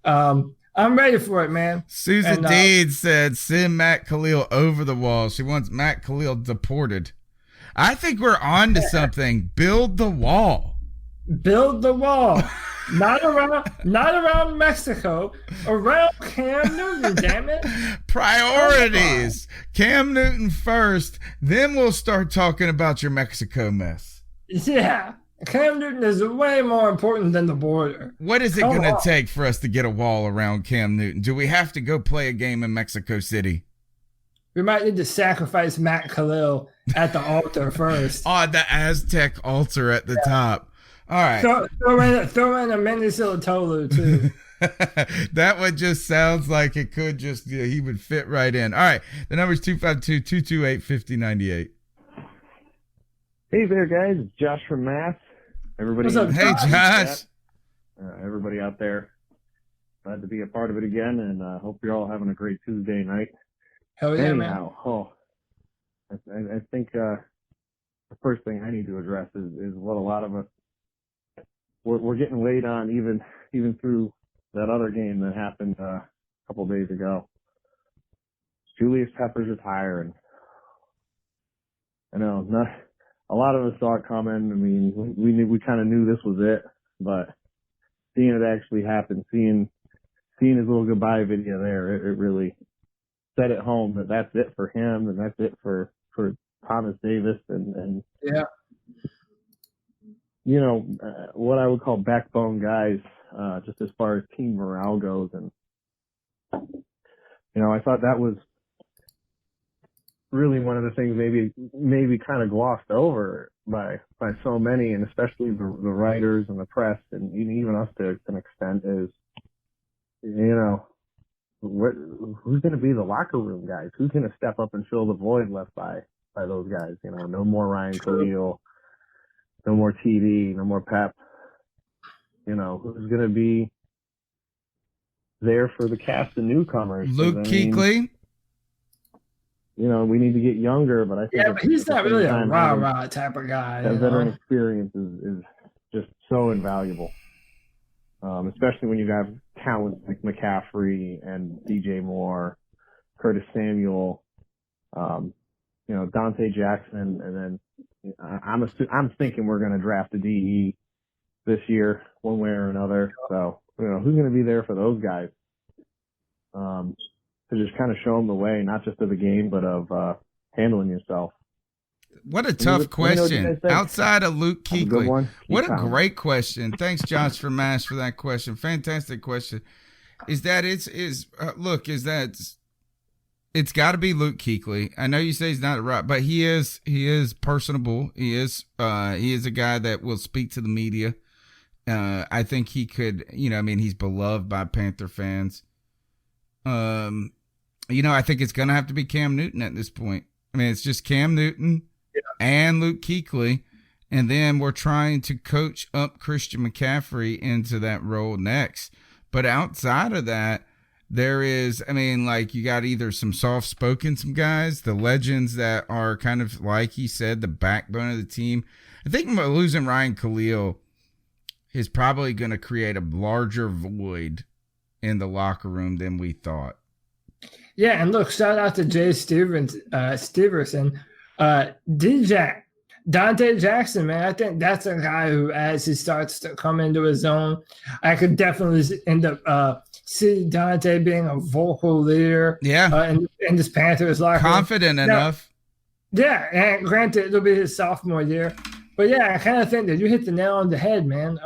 I'm ready for it, man. Susan Deed said, send Matt Khalil over the wall. She wants Matt Khalil deported. I think we're on to something. Build the wall. Build the wall. Not around Mexico, around Cam Newton, damn it. Priorities. Cam Newton first, then we'll start talking about your Mexico mess. Yeah. Cam Newton is way more important than the border. What is it going to take for us to get a wall around Cam Newton? Do we have to go play a game in Mexico City? We might need to sacrifice Matt Khalil at the altar first. Oh, the Aztec altar at the top. All right. Throw in a Minnesota Tolu, too. That one just sounds like it could he would fit right in. All right. The number is 252-228-5098. Hey there, guys. It's Josh from Mass. Everybody. What's up, Hey, Josh. Everybody out there. Glad to be a part of it again, and hope you're all having a great Tuesday night. Hell yeah, Anyhow, man. I think the first thing I need to address is what a lot of us we're getting laid on even through that other game that happened a couple days ago. Julius Peppers retiring. I know not a lot of us saw it coming. I mean, we kind of knew this was it, but seeing it actually happen, seeing his little goodbye video there, it really set it home that that's it for him and that's it for Thomas Davis and yeah. What I would call backbone guys, just as far as team morale goes. And, I thought that was really one of the things maybe kind of glossed over by so many, and especially the writers and the press and even us to an extent is, who's going to be the locker room guys? Who's going to step up and fill the void left by those guys? No more Ryan Khalil. No more TD, no more Pep. Who's going to be there for the cast of newcomers. Luke Kuechly. You know, we need to get younger, but I think but he's not really a rah-rah type of guy. That veteran experience is just so invaluable, especially when you have talent like McCaffrey and DJ Moore, Curtis Samuel, Dante Jackson, and then I'm thinking we're going to draft a DE this year, one way or another. So, who's going to be there for those guys? To just kind of show them the way, not just of the game, but of handling yourself. What a tough question. Outside of Luke Kuechly, what a great question. Thanks, Josh, for that question. Fantastic question. It's got to be Luke Kuechly. I know you say he's not right, but he is personable. He is a guy that will speak to the media. I think he could, he's beloved by Panther fans. I think it's going to have to be Cam Newton at this point. I mean, it's just Cam Newton and Luke Kuechly, and then we're trying to coach up Christian McCaffrey into that role next. But outside of that, there is, you got either some soft-spoken, some guys, the legends that are kind of, like he said, the backbone of the team. I think losing Ryan Khalil is probably going to create a larger void in the locker room than we thought. Yeah, and look, shout out to Jay Steverson. Dante Jackson, man, I think that's a guy who, as he starts to come into his own, I could definitely end up see Dante being a vocal leader. Yeah, in this Panthers locker room. Confident enough. Yeah, and granted, it'll be his sophomore year. But yeah, I kind of think that you hit the nail on the head, man.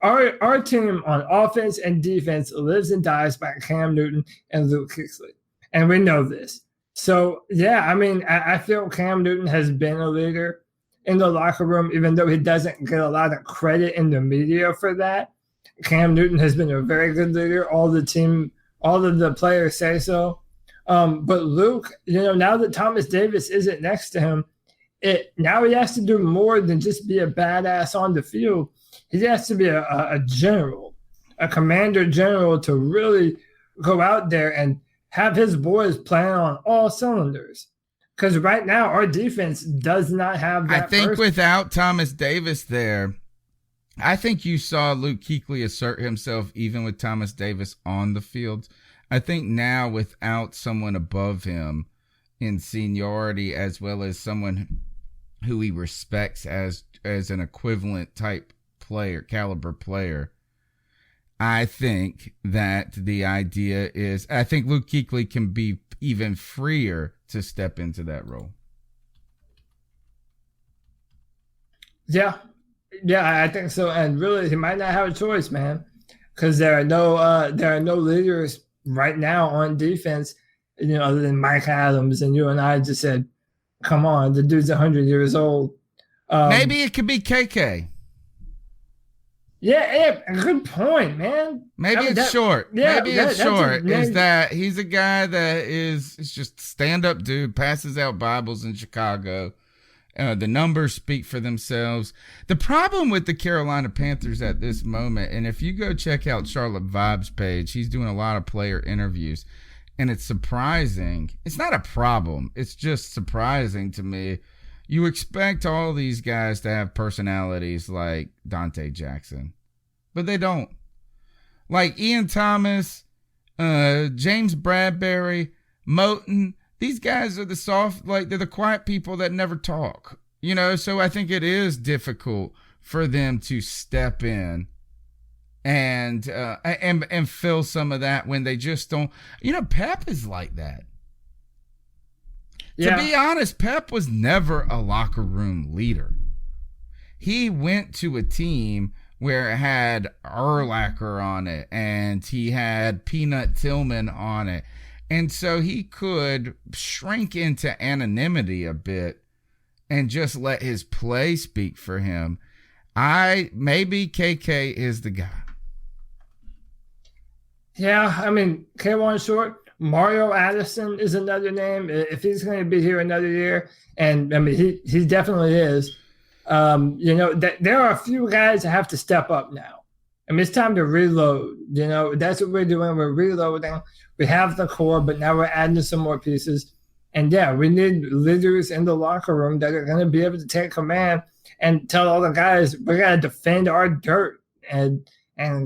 Our team on offense and defense lives and dies by Cam Newton and Luke Kuechly, and we know this. So yeah, I feel Cam Newton has been a leader in the locker room, even though he doesn't get a lot of credit in the media for that. Cam Newton has been a very good leader. All of the players say so. But Luke, now that Thomas Davis isn't next to him, now he has to do more than just be a badass on the field. He has to be a general, a commander general, to really go out there and have his boys playing on all cylinders. Because right now, our defense does not have that. I think without Thomas Davis there, I think you saw Luke Kuechly assert himself even with Thomas Davis on the field. I think now without someone above him in seniority, as well as someone who he respects as an equivalent type player, caliber player, I think that the idea is, I think Luke Kuechly can be even freer to step into that role. Yeah, I think so. And really, he might not have a choice, man, because there are no leaders right now on defense, other than Mike Adams. And you and I just said, come on, the dude's 100 years old. Maybe it could be KK. Yeah, good point, man. Maybe it's short. Yeah, maybe it's short. Is that he's a guy that is just stand-up dude, passes out Bibles in Chicago. The numbers speak for themselves. The problem with the Carolina Panthers at this moment, and if you go check out Charlotte Vibe's page, he's doing a lot of player interviews, and it's surprising. It's not a problem. It's just surprising to me. You expect all these guys to have personalities like Dante Jackson, but they don't. Like Ian Thomas, James Bradbury, Moton, these guys are they're the quiet people that never talk, so I think it is difficult for them to step in and fill some of that when they just don't. Pep is like that. Yeah. To be honest, Pep was never a locker room leader. He went to a team where it had Urlacher on it and he had Peanut Tillman on it. And so he could shrink into anonymity a bit and just let his play speak for him. Maybe KK is the guy. Yeah, K1 Short. Mario Addison is another name. If he's going to be here another year, and he definitely is. There are a few guys that have to step up now. I mean, it's time to reload. You know, that's what we're doing. We're reloading. We have the core, but now we're adding some more pieces. And yeah, we need leaders in the locker room that are going to be able to take command and tell all the guys, we got to defend our dirt and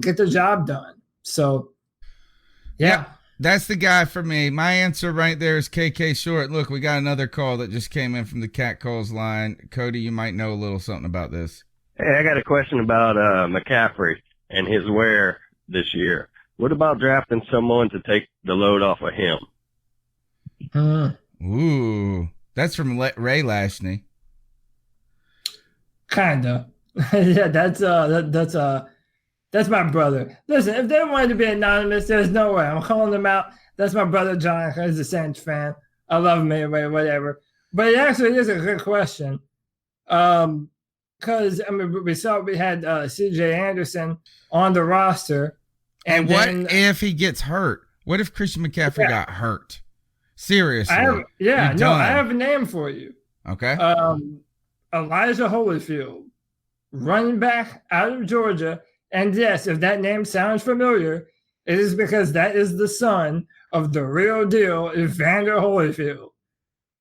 get the job done. So, yeah. That's the guy for me. My answer right there is KK Short. Look, we got another call that just came in from the Cat Calls line. Cody, you might know a little something about this. Hey, I got a question about McCaffrey and his wear this year. What about drafting someone to take the load off of him? Ooh, that's from Ray Lashney. Kinda. Yeah, that's my brother. Listen, if they wanted to be anonymous, there's no way. I'm calling them out. That's my brother John. He's a Saints fan. I love him anyway, whatever. But it actually is a good question. Because I mean, we had C.J. Anderson on the roster, and what if he gets hurt? What if Christian McCaffrey got hurt? Seriously, I have a name for you. Okay, Elijah Holyfield, running back out of Georgia, and yes, if that name sounds familiar, it is because that is the son of the real deal, Evander Holyfield.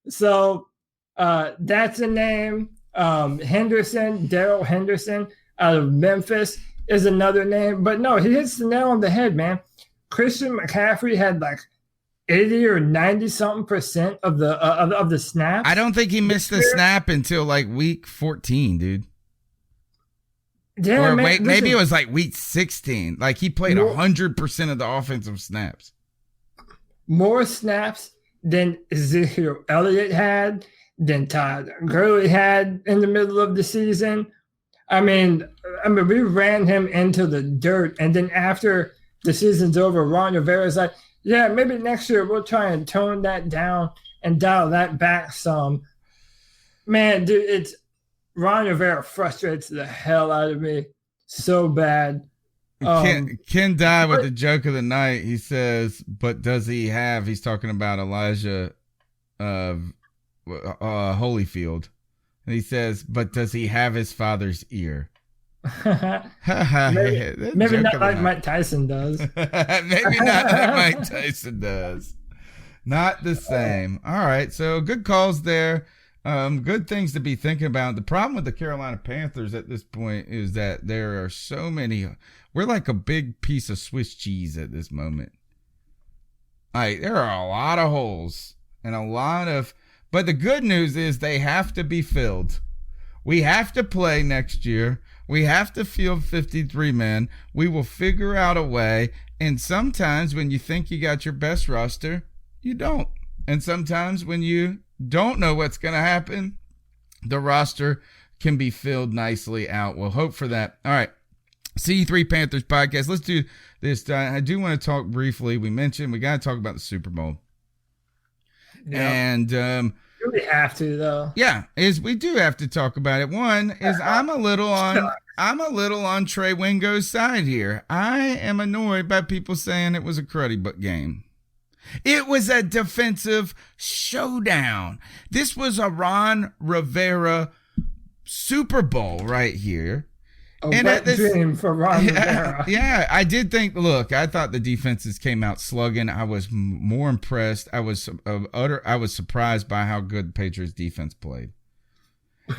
So that's a name. Henderson, Darrell Henderson out of Memphis is another name. But no, he hits the nail on the head, man. Christian McCaffrey had like 80 or 90-something% of the snaps. I don't think he missed the snap until like week 14, dude. Yeah, or man, maybe it was like week 16. Like he played 100% of the offensive snaps. More snaps than Ezekiel Elliott had, than Todd Gurley had in the middle of the season. I mean, we ran him into the dirt, and then after the season's over, Ron Rivera's like, yeah, maybe next year we'll try and tone that down and dial that back some. Man, dude, Ron Rivera frustrates the hell out of me so bad. Ken Dye with the joke of the night. He says, but does he have, he's talking about Elijah Holyfield. And he says, but does he have his father's ear? maybe not like Mike Tyson does. Maybe not like Mike Tyson does. Not the same. All right, so good calls there. Good things to be thinking about. The problem with the Carolina Panthers at this point is that there are so many. We're like a big piece of Swiss cheese at this moment. Like, there are a lot of holes and a lot of. But the good news is they have to be filled. We have to play next year. We have to field 53 men. We will figure out a way. And sometimes when you think you got your best roster, you don't. And sometimes when you don't know what's going to happen, the roster can be filled nicely out. We'll hope for that. All right. C3 Panthers podcast. Let's do this. I do want to talk briefly. We mentioned we got to talk about the Super Bowl. Yeah. And we have to, though. Yeah, we do have to talk about it. One is I'm a little on Trey Wingo's side here. I am annoyed by people saying it was a cruddy butt game. It was a defensive showdown. This was a Ron Rivera Super Bowl right here. Dream for Ron Rivera. Yeah, I did think. Look, I thought the defenses came out slugging. I was more impressed. I was surprised by how good the Patriots defense played.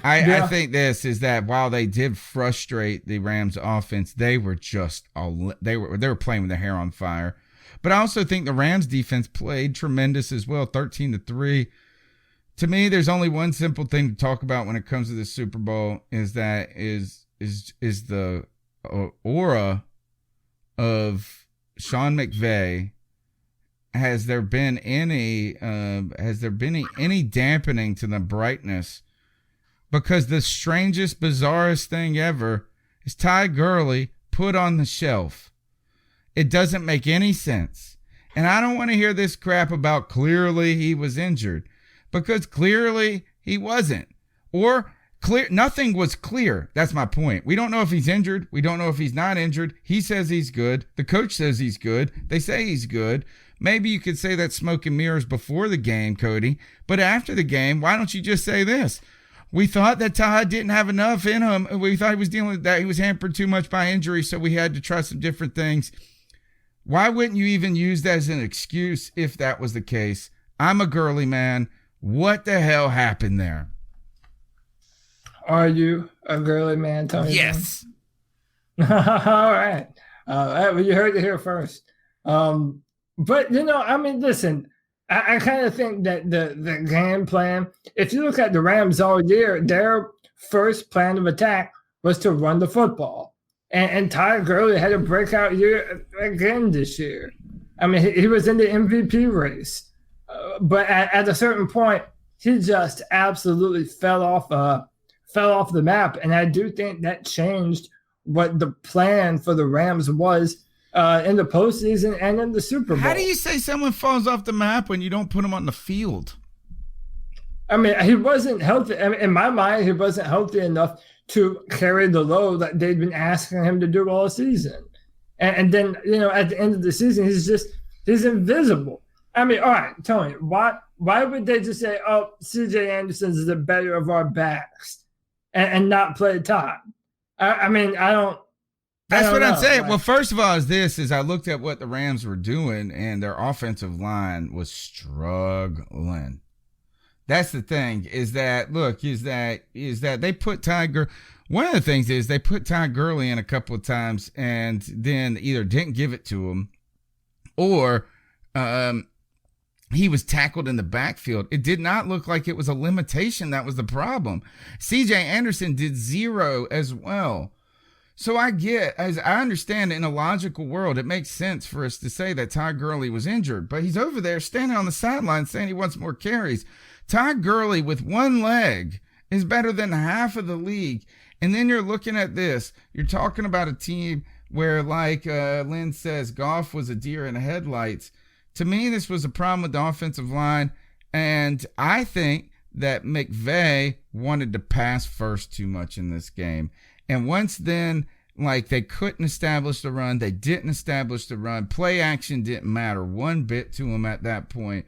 I think this is that while they did frustrate the Rams offense, they were they were playing with their hair on fire. But I also think the Rams defense played tremendous as well, 13-3. To me, there's only one simple thing to talk about when it comes to the Super Bowl is the aura of Sean McVay. Has there been any dampening to the brightness? Because the strangest, bizarrest thing ever is Ty Gurley put on the shelf. It doesn't make any sense. And I don't want to hear this crap about clearly he was injured, because clearly he wasn't. Or nothing was clear. That's my point. We don't know if he's injured. We don't know if he's not injured. He says he's good. The coach says he's good. They say he's good. Maybe you could say that's smoke and mirrors before the game, Cody. But after the game, why don't you just say this? We thought that Ty didn't have enough in him. We thought he was dealing with that. He was hampered too much by injury, so we had to try some different things. Why wouldn't you even use that as an excuse if that was the case? I'm a girly man. What the hell happened there? Are you a girly man, Tony? Yes. All right. Well, you heard it here first. But, listen, I kind of think that the game plan, if you look at the Rams all year, their first plan of attack was to run the football. And Ty Gurley had a breakout year again this year. I mean, he was in the MVP race. But at a certain point, he just absolutely fell off the map. And I do think that changed what the plan for the Rams was in the postseason and in the Super Bowl. How do you say someone falls off the map when you don't put them on the field? I mean, he wasn't healthy. I mean, in my mind, he wasn't healthy enough to carry the load that they'd been asking him to do all season. And then, at the end of the season, he's invisible. I mean, all right, Tony, why would they just say, oh, C.J. Anderson's the better of our backs and not play Todd? I mean, I don't. That's what I'm saying. Like, well, first of all, is I looked at what the Rams were doing, and their offensive line was struggling. That's the thing. Is that they put Ty Gurley. One of the things is they put Ty Gurley in a couple of times, and then either didn't give it to him, or he was tackled in the backfield. It did not look like it was a limitation. That was the problem. C.J. Anderson did 0 as well. So I understand in a logical world, it makes sense for us to say that Ty Gurley was injured, but he's over there standing on the sideline saying he wants more carries. Ty Gurley with one leg is better than half of the league. And then you're looking at this. You're talking about a team where, like Lynn says, Goff was a deer in the headlights. To me, this was a problem with the offensive line, and I think that McVay wanted to pass first too much in this game. And once then, like, they couldn't establish the run, they didn't establish the run. Play action didn't matter one bit to them at that point.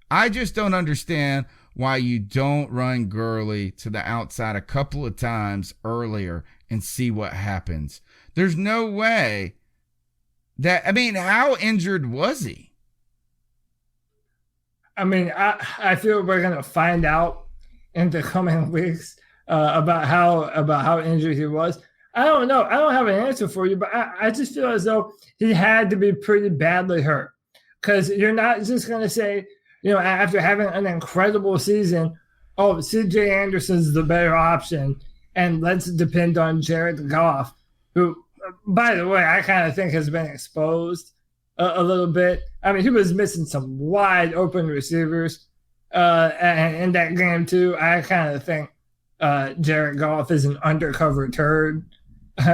I just don't understand why you don't run Gurley to the outside a couple of times earlier and see what happens. There's no way that, I mean, how injured was he? I mean, I feel we're going to find out in the coming weeks about how injured he was. I don't know. I don't have an answer for you, but I just feel as though he had to be pretty badly hurt, because you're not just going to say, after having an incredible season, oh, C.J. Anderson's the better option, and let's depend on Jared Goff, who, by the way, I kind of think has been exposed a little bit. I mean, he was missing some wide open receivers and in that game too. I kind of think Jared Goff is an undercover turd.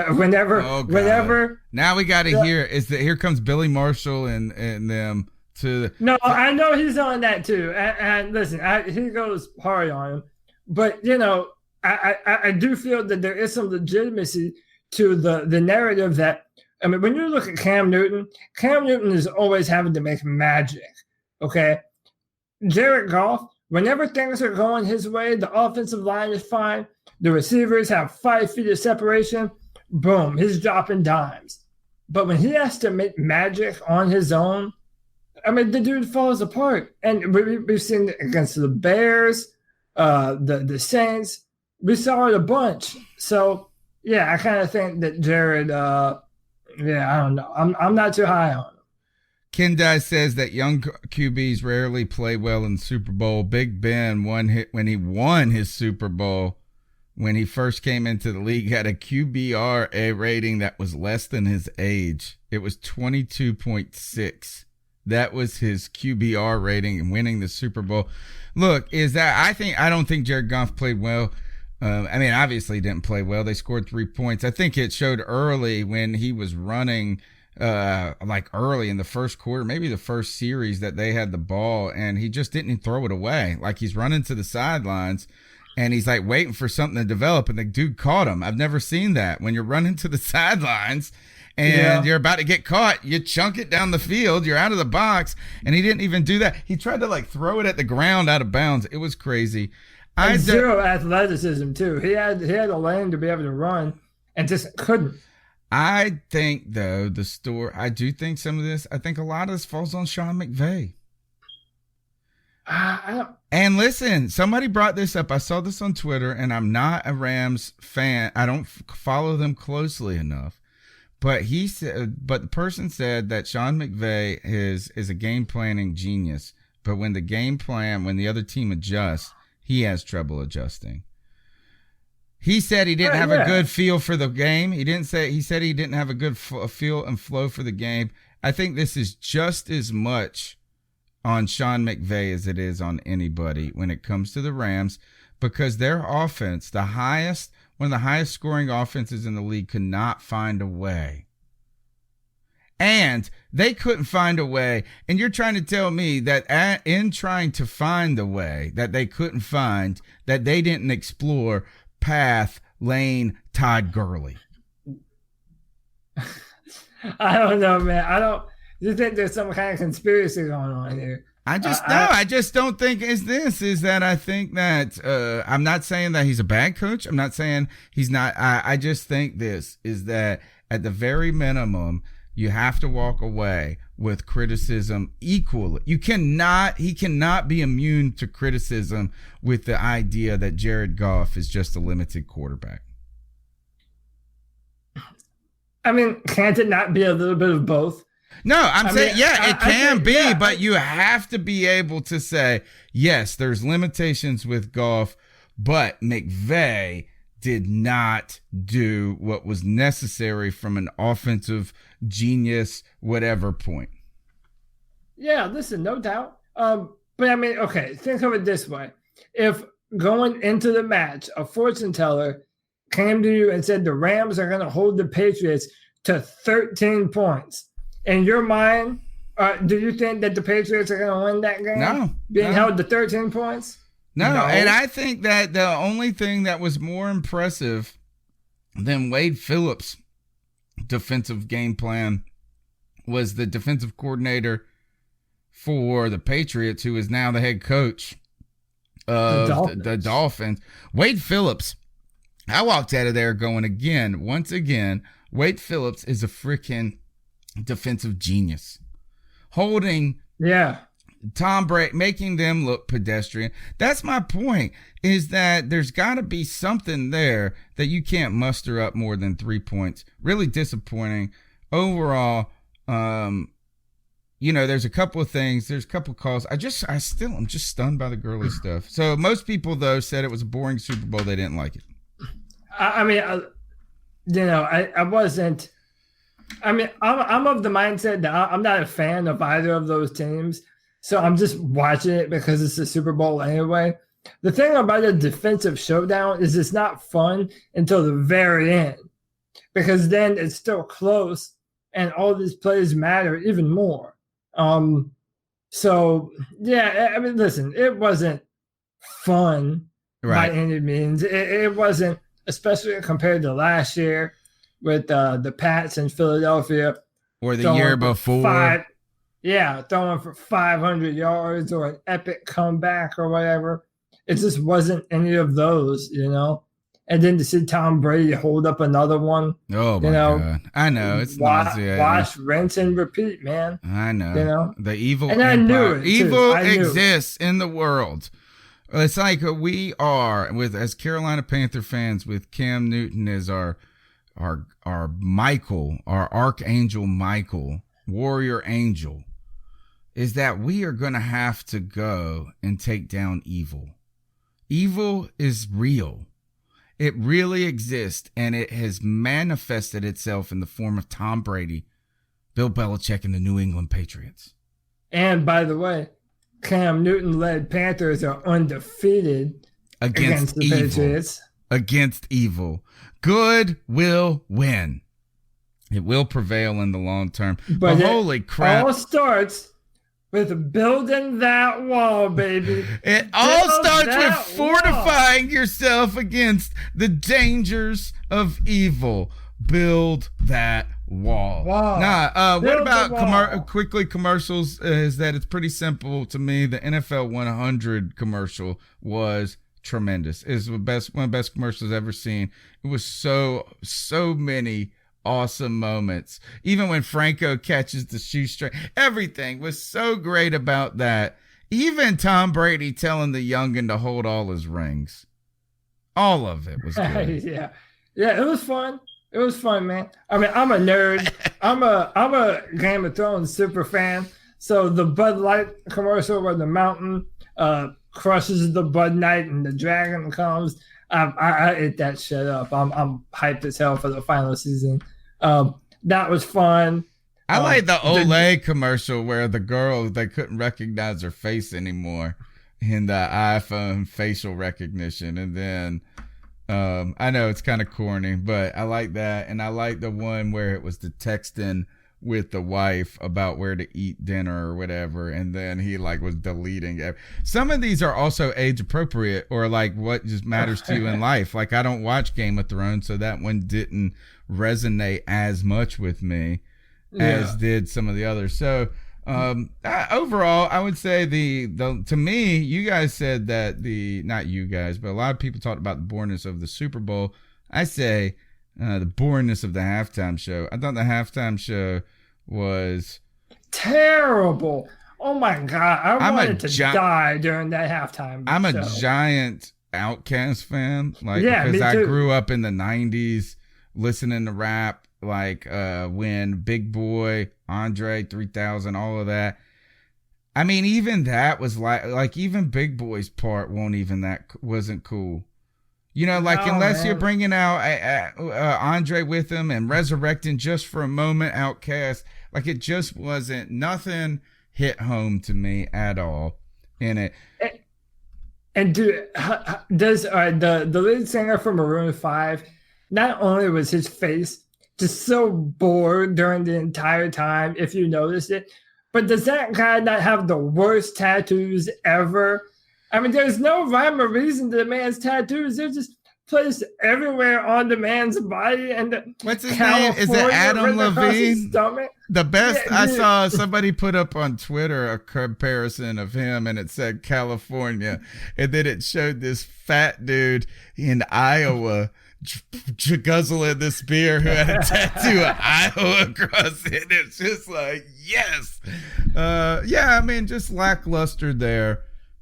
Whenever. Now we got to hear is that here comes Billy Marshall and them to. No, I know he's on that too. And listen, he goes hard on him, but I do feel that there is some legitimacy to the narrative that. I mean, when you look at Cam Newton is always having to make magic, okay? Jared Goff, whenever things are going his way, the offensive line is fine, the receivers have 5 feet of separation, boom, he's dropping dimes. But when he has to make magic on his own, I mean, the dude falls apart. And we've seen it against the Bears, the Saints. We saw it a bunch. So, yeah, I kind of think that Jared I don't know. I'm not too high on him. Kendai says that young QBs rarely play well in the Super Bowl. Big Ben when he won his Super Bowl, when he first came into the league, had a QBR rating that was less than his age. It was 22.6. That was his QBR rating in winning the Super Bowl. Look, I don't think Jared Goff played well. I mean, obviously didn't play well. They scored 3 points. I think it showed early when he was running, like early in the first quarter, maybe the first series that they had the ball, and he just didn't throw it away. Like, he's running to the sidelines, and he's like waiting for something to develop, and the dude caught him. I've never seen that. When you're running to the sidelines and you're about to get caught, you chunk it down the field, you're out of the box, and he didn't even do that. He tried to like throw it at the ground out of bounds. It was crazy. And zero athleticism too. He had a lane to be able to run, and just couldn't. I think though I do think some of this. I think a lot of this falls on Sean McVay. And listen, somebody brought this up. I saw this on Twitter, and I'm not a Rams fan. I don't follow them closely enough. But the person said that Sean McVay is a game planning genius. But when the other team adjusts, he has trouble adjusting. He said he didn't have a good feel for the game. He said he didn't have a good feel and flow for the game. I think this is just as much on Sean McVay as it is on anybody when it comes to the Rams, because their offense, one of the highest scoring offenses in the league, could not find a way. And they couldn't find a way. And you're trying to tell me that in trying to find the way that they couldn't find, that they didn't explore path, lane, Todd Gurley. I don't know, man. You think there's some kind of conspiracy going on here? I just don't think it's this. Is that I think that I'm not saying that he's a bad coach. I'm not saying he's not. I just think this is that at the very minimum, you have to walk away with criticism equally. He cannot be immune to criticism with the idea that Jared Goff is just a limited quarterback. I mean, can't it not be a little bit of both? No, I'm saying, it can be, but you have to be able to say, yes, there's limitations with Goff, but McVay did not do what was necessary from an offensive genius, whatever point. Yeah, listen, no doubt. But I mean, okay, think of it this way. If going into the match, a fortune teller came to you and said the Rams are going to hold the Patriots to 13 points, in your mind, do you think that the Patriots are going to win that game? No. Being held to 13 points? No, and I think that the only thing that was more impressive than Wade Phillips' defensive game plan was the defensive coordinator for the Patriots, who is now the head coach of the Dolphins. Wade Phillips, I walked out of there going once again, Wade Phillips is a freaking defensive genius. Holding Tom Brady, making them look pedestrian. That's my point, is that there's got to be something there that you can't muster up more than 3 points. Really disappointing. Overall, there's a couple of things. There's a couple of calls. I'm just stunned by the Gurley stuff. So most people, though, said it was a boring Super Bowl. They didn't like it. I wasn't. I mean, I'm of the mindset that I'm not a fan of either of those teams. So I'm just watching it because it's the Super Bowl anyway. The thing about a defensive showdown is it's not fun until the very end, because then it's still close and all these plays matter even more. So, yeah, I mean, listen, it wasn't fun by any means. It wasn't, especially compared to last year with the Pats in Philadelphia. Or the year before. Throwing for 500 yards or an epic comeback or whatever. It just wasn't any of those, And then to see Tom Brady hold up another one. Oh, my God. I know. It's nauseating. Wash, rinse, and repeat, man. I know. The evil and empire. I knew it, evil exists in the world. It's like we are, as Carolina Panther fans, with Cam Newton as our Michael, our Archangel Michael, warrior angel, is that we are going to have to go and take down evil. Evil is real. It really exists, and it has manifested itself in the form of Tom Brady, Bill Belichick, and the New England Patriots. And by the way, Cam Newton-led Panthers are undefeated against the Patriots. Against evil. Good will win. It will prevail in the long term. But holy crap. It all starts with building that wall, baby. It all starts with fortifying yourself against the dangers of evil. Build that wall. What about commercials? Is that it's pretty simple to me. The NFL 100 commercial was tremendous. It's the best, one of the best commercials I've ever seen. It was so many awesome moments. Even when Franco catches the shoestring, everything was so great about that. Even Tom Brady telling the youngin to hold all his rings. All of it was good. Yeah, it was fun. It was fun, man. I mean, I'm a nerd. I'm a Game of Thrones super fan. So the Bud Light commercial where the mountain crushes the Bud Light and the dragon comes, I ate that shit up. I'm hyped as hell for the final season. That was fun. I like the Olay commercial where the girl, they couldn't recognize her face anymore in the iPhone facial recognition. And then I know it's kind of corny, but I like that. And I like the one where it was the texting with the wife about where to eat dinner or whatever. And then he like was deleting. Some of these are also age appropriate or like what just matters to you in life. Like I don't watch Game of Thrones, so that one didn't resonate as much with me as did some of the others. So overall, I would say the to me, you guys said that not you guys, but a lot of people talked about the boringness of the Super Bowl. I say the boringness of the halftime show. I thought the halftime show was terrible. Oh my God. I wanted to die during that halftime I'm show. A giant Outkast fan. Like, because me I too. grew up in the 90s listening to rap. Like when Big Boy, Andre 3000, all of that. I mean, even that was like even Big Boy's part wasn't cool. You know, like unless you're bringing out Andre with him and resurrecting just for a moment Outkast, like it just wasn't, nothing hit home to me at all in it. And dude, does the lead singer from Maroon 5, not only was his face just so bored during the entire time, if you noticed it, but does that guy not have the worst tattoos ever? I mean, there's no rhyme or reason to the man's tattoos. They're just placed everywhere on the man's body. And what's his name? Is it Adam Levine? The best. Yeah, I saw somebody put up on Twitter a comparison of him, and it said California, and then it showed this fat dude in Iowa guzzling this beer who had a tattoo of Iowa across it. It's just like, yes. I mean, just lackluster there.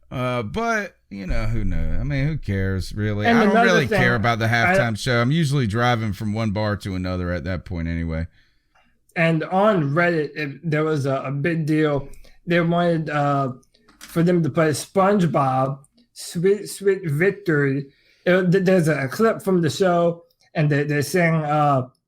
But you know, who knows? I mean, who cares really? I don't really care about the halftime show. I'm usually driving from one bar to another at that point anyway. And on Reddit, there was a big deal. They wanted for them to play SpongeBob, Sweet Sweet Victory. There's a clip from the show, and they sing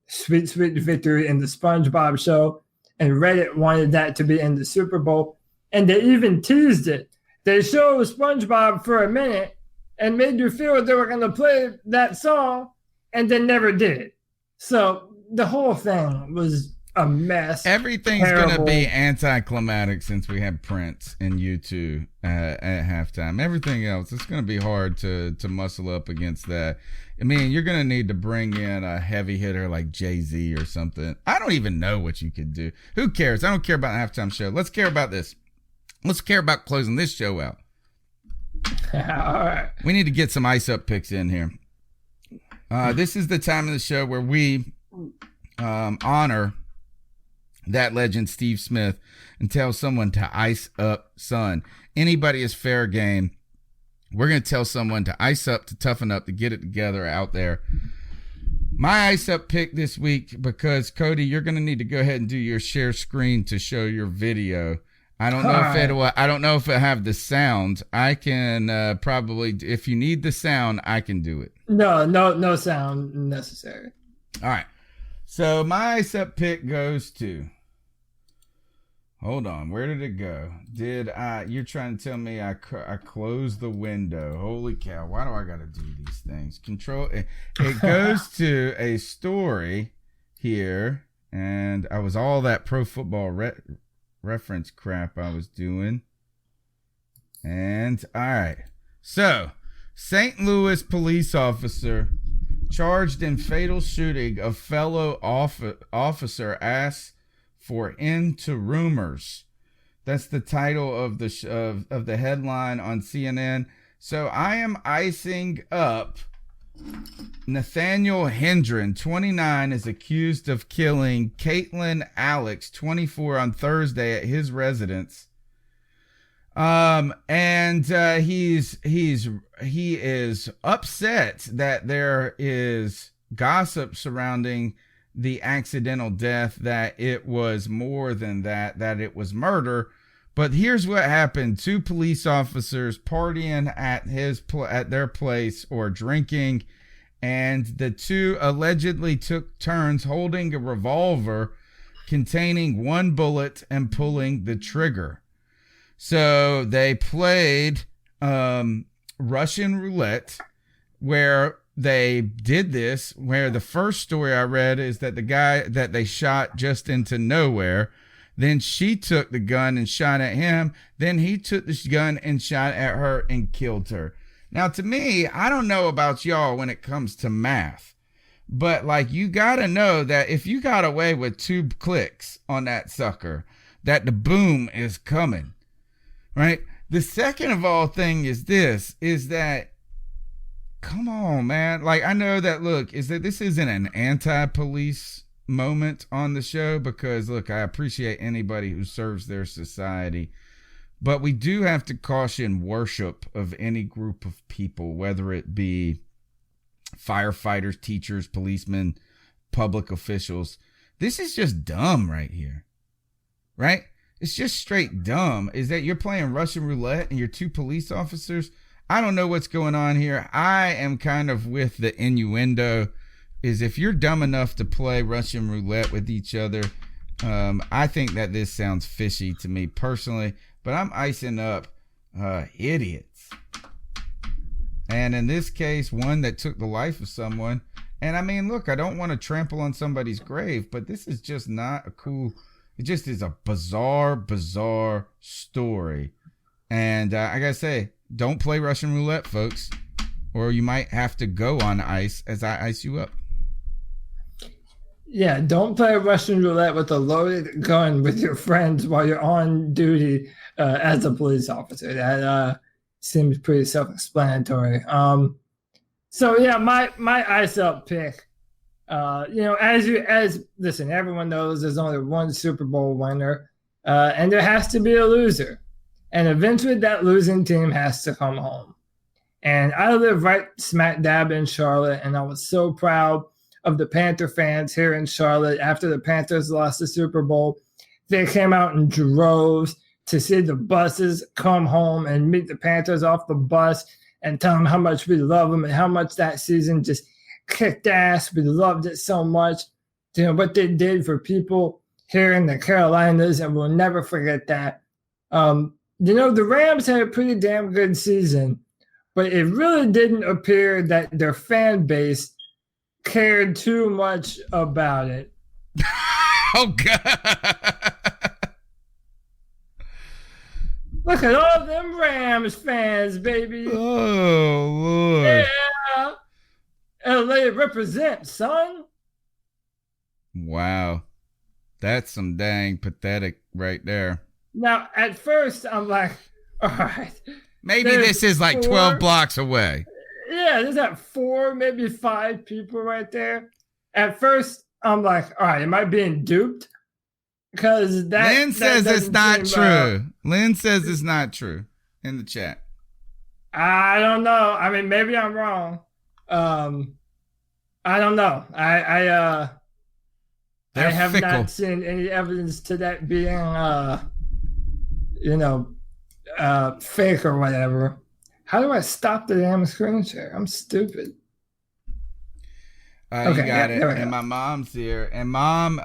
Sweet Sweet Victory in the SpongeBob show. And Reddit wanted that to be in the Super Bowl. And they even teased it. They showed SpongeBob for a minute and made you feel they were going to play that song, and then never did. So the whole thing was a mess. Everything's going to be anticlimactic since we have Prince and U2 at halftime. Everything else, it's going to be hard to muscle up against that. I mean, you're going to need to bring in a heavy hitter like Jay-Z or something. I don't even know what you could do. Who cares? I don't care about the halftime show. Let's care about this. Let's care about closing this show out. All right. We need to get some ice up picks in here. This is the time of the show where we honor that legend, Steve Smith, and tell someone to ice up, son. Anybody is fair game. We're going to tell someone to ice up, to toughen up, to get it together out there. My ice up pick this week, because Cody, you're going to need to go ahead and do your share screen to show your video. I don't know if it have the sound. I can probably, if you need the sound, I can do it. No sound necessary. All right. So my ice up pick goes to, hold on, where did it go? You're trying to tell me I closed the window. Holy cow. Why do I got to do these things? It goes to a story here, and I was all that pro football reference crap I was doing. And all right, so St. Louis police officer charged in fatal shooting of fellow officer asks for end to rumors. That's the title of the headline on CNN. So I am icing up Nathaniel Hendren, 29, is accused of killing Caitlin Alex, 24, on Thursday at his residence. He is upset that there is gossip surrounding the accidental death, that it was more than that it was murder. But here's what happened. 2 police officers partying at their place or drinking, and the 2 allegedly took turns holding a revolver containing 1 bullet and pulling the trigger. So they played Russian roulette, where they did this, where the first story I read is that the guy that they shot just into nowhere, then she took the gun and shot at him, then he took the gun and shot at her and killed her. Now, to me, I don't know about y'all when it comes to math, but like, you gotta know that if you got away with 2 clicks on that sucker, that the boom is coming, right? The second of all thing is that, come on, man. Like, I know that, look, is that this isn't an anti-police moment on the show, because, look, I appreciate anybody who serves their society, but we do have to caution worship of any group of people, whether it be firefighters, teachers, policemen, public officials. This is just dumb right here, right? It's just straight dumb. Is that you're playing Russian roulette and you're 2 police officers? I don't know what's going on here. I am kind of with the innuendo, is if you're dumb enough to play Russian roulette with each other, I think that this sounds fishy to me personally, but I'm icing up idiots. And in this case, one that took the life of someone. And I mean, look, I don't want to trample on somebody's grave, but this is just not a cool, it just is a bizarre story. And I gotta say, don't play Russian roulette, folks, or you might have to go on ice as I ice you up. Yeah, don't play Russian roulette with a loaded gun with your friends while you're on duty as a police officer. That seems pretty self-explanatory. So yeah, my ice up pick. Listen, everyone knows there's only one Super Bowl winner, and there has to be a loser, and eventually that losing team has to come home. And I live right smack dab in Charlotte, and I was so proud of the Panther fans here in Charlotte after the Panthers lost the Super Bowl. They came out in droves to see the buses come home and meet the Panthers off the bus and tell them how much we love them and how much that season just kicked ass. We loved it so much. You know, what they did for people here in the Carolinas, and we'll never forget that. The Rams had a pretty damn good season, but it really didn't appear that their fan base cared too much about it. Oh, God. Look at all them Rams fans, baby. Oh, Lord. Yeah. LA represent, son. Wow. That's some dang pathetic right there. Now, at first, I'm like, all right. Maybe this is like 12 blocks away. Yeah, there's that 4, maybe 5 people right there. At first, I'm like, all right, am I being duped? Because Lynn says it's not true. Lynn says it's not true in the chat. I don't know. I mean, maybe I'm wrong. I don't know. I have not seen any evidence to that being, fake or whatever. How do I stop the damn screen share? I'm stupid. Okay, you got it. And my mom's here. And Mom,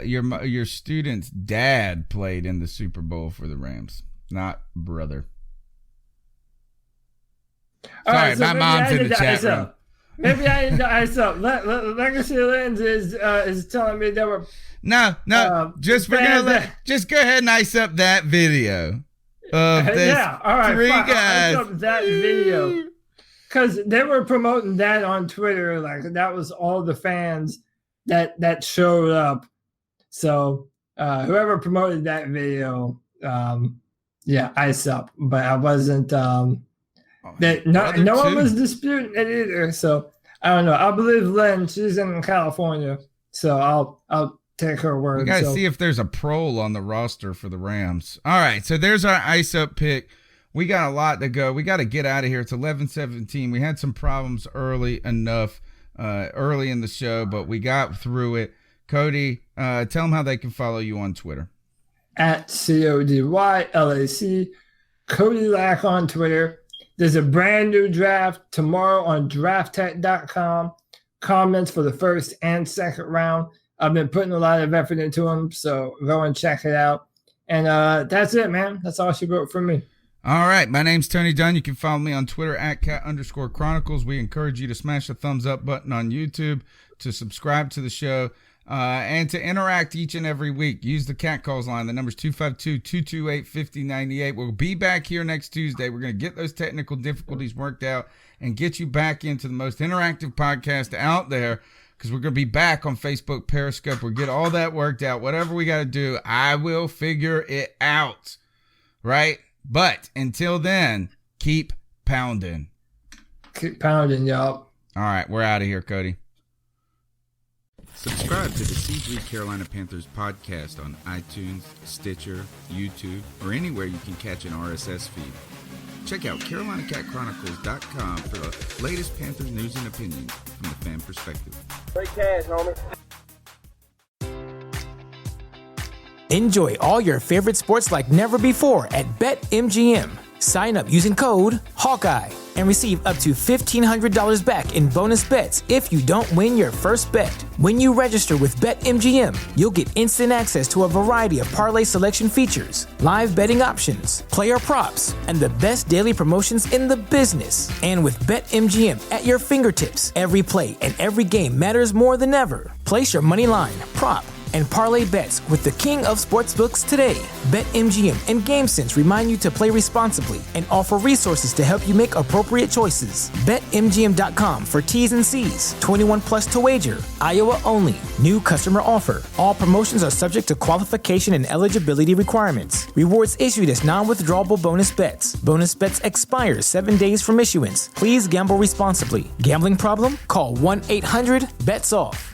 your student's dad played in the Super Bowl for the Rams, not brother. Sorry, right, so my mom's in the chat room. Maybe I need to ice up. Legacy Lens is telling me there were just go ahead and ice up that video of this all right, 3 guys. Ice up that video. Because they were promoting that on Twitter, like that was all the fans that showed up. So whoever promoted that video, ice up. But I wasn't that no one was disputing it either. So I don't know. I believe Lynn. She's in California, so I'll take her word. We gotta see if there's a prole on the roster for the Rams. All right, so there's our ice up pick. We got a lot to go. We got to get out of here. It's 11:17. We had some problems early in the show, but we got through it. Cody, tell them how they can follow you on Twitter. At CODYLAC, Cody Lack on Twitter. There's a brand new draft tomorrow on drafttech.com. Comments for the first and second round. I've been putting a lot of effort into them, so go and check it out. And that's it, man. That's all she wrote for me. All right. My name's Tony Dunn. You can follow me on Twitter at @cat_chronicles. We encourage you to smash the thumbs up button on YouTube, to subscribe to the show, and to interact each and every week. Use the Cat Calls line. The number's 252-228-5098. We'll be back here next Tuesday. We're going to get those technical difficulties worked out and get you back into the most interactive podcast out there, because we're going to be back on Facebook, Periscope. We'll get all that worked out. Whatever we got to do, I will figure it out. Right? But until then, keep pounding. Keep pounding, y'all. All right. We're out of here, Cody. Subscribe to the C3 Carolina Panthers podcast on iTunes, Stitcher, YouTube, or anywhere you can catch an RSS feed. Check out CarolinaCatChronicles.com for the latest Panthers news and opinions from the fan perspective. Great cash, homie. Enjoy all your favorite sports like never before at BetMGM. Sign up using code Hawkeye and receive up to $1,500 back in bonus bets if you don't win your first bet. When you register with BetMGM, you'll get instant access to a variety of parlay selection features, live betting options, player props, and the best daily promotions in the business. And with BetMGM at your fingertips, every play and every game matters more than ever. Place your money line, prop, and parlay bets with the king of sportsbooks today. BetMGM and GameSense remind you to play responsibly and offer resources to help you make appropriate choices. BetMGM.com for T's and C's. 21 plus to wager. Iowa only. New customer offer. All promotions are subject to qualification and eligibility requirements. Rewards issued as non-withdrawable bonus bets. Bonus bets expire 7 days from issuance. Please gamble responsibly. Gambling problem? Call 1-800-BETS-OFF.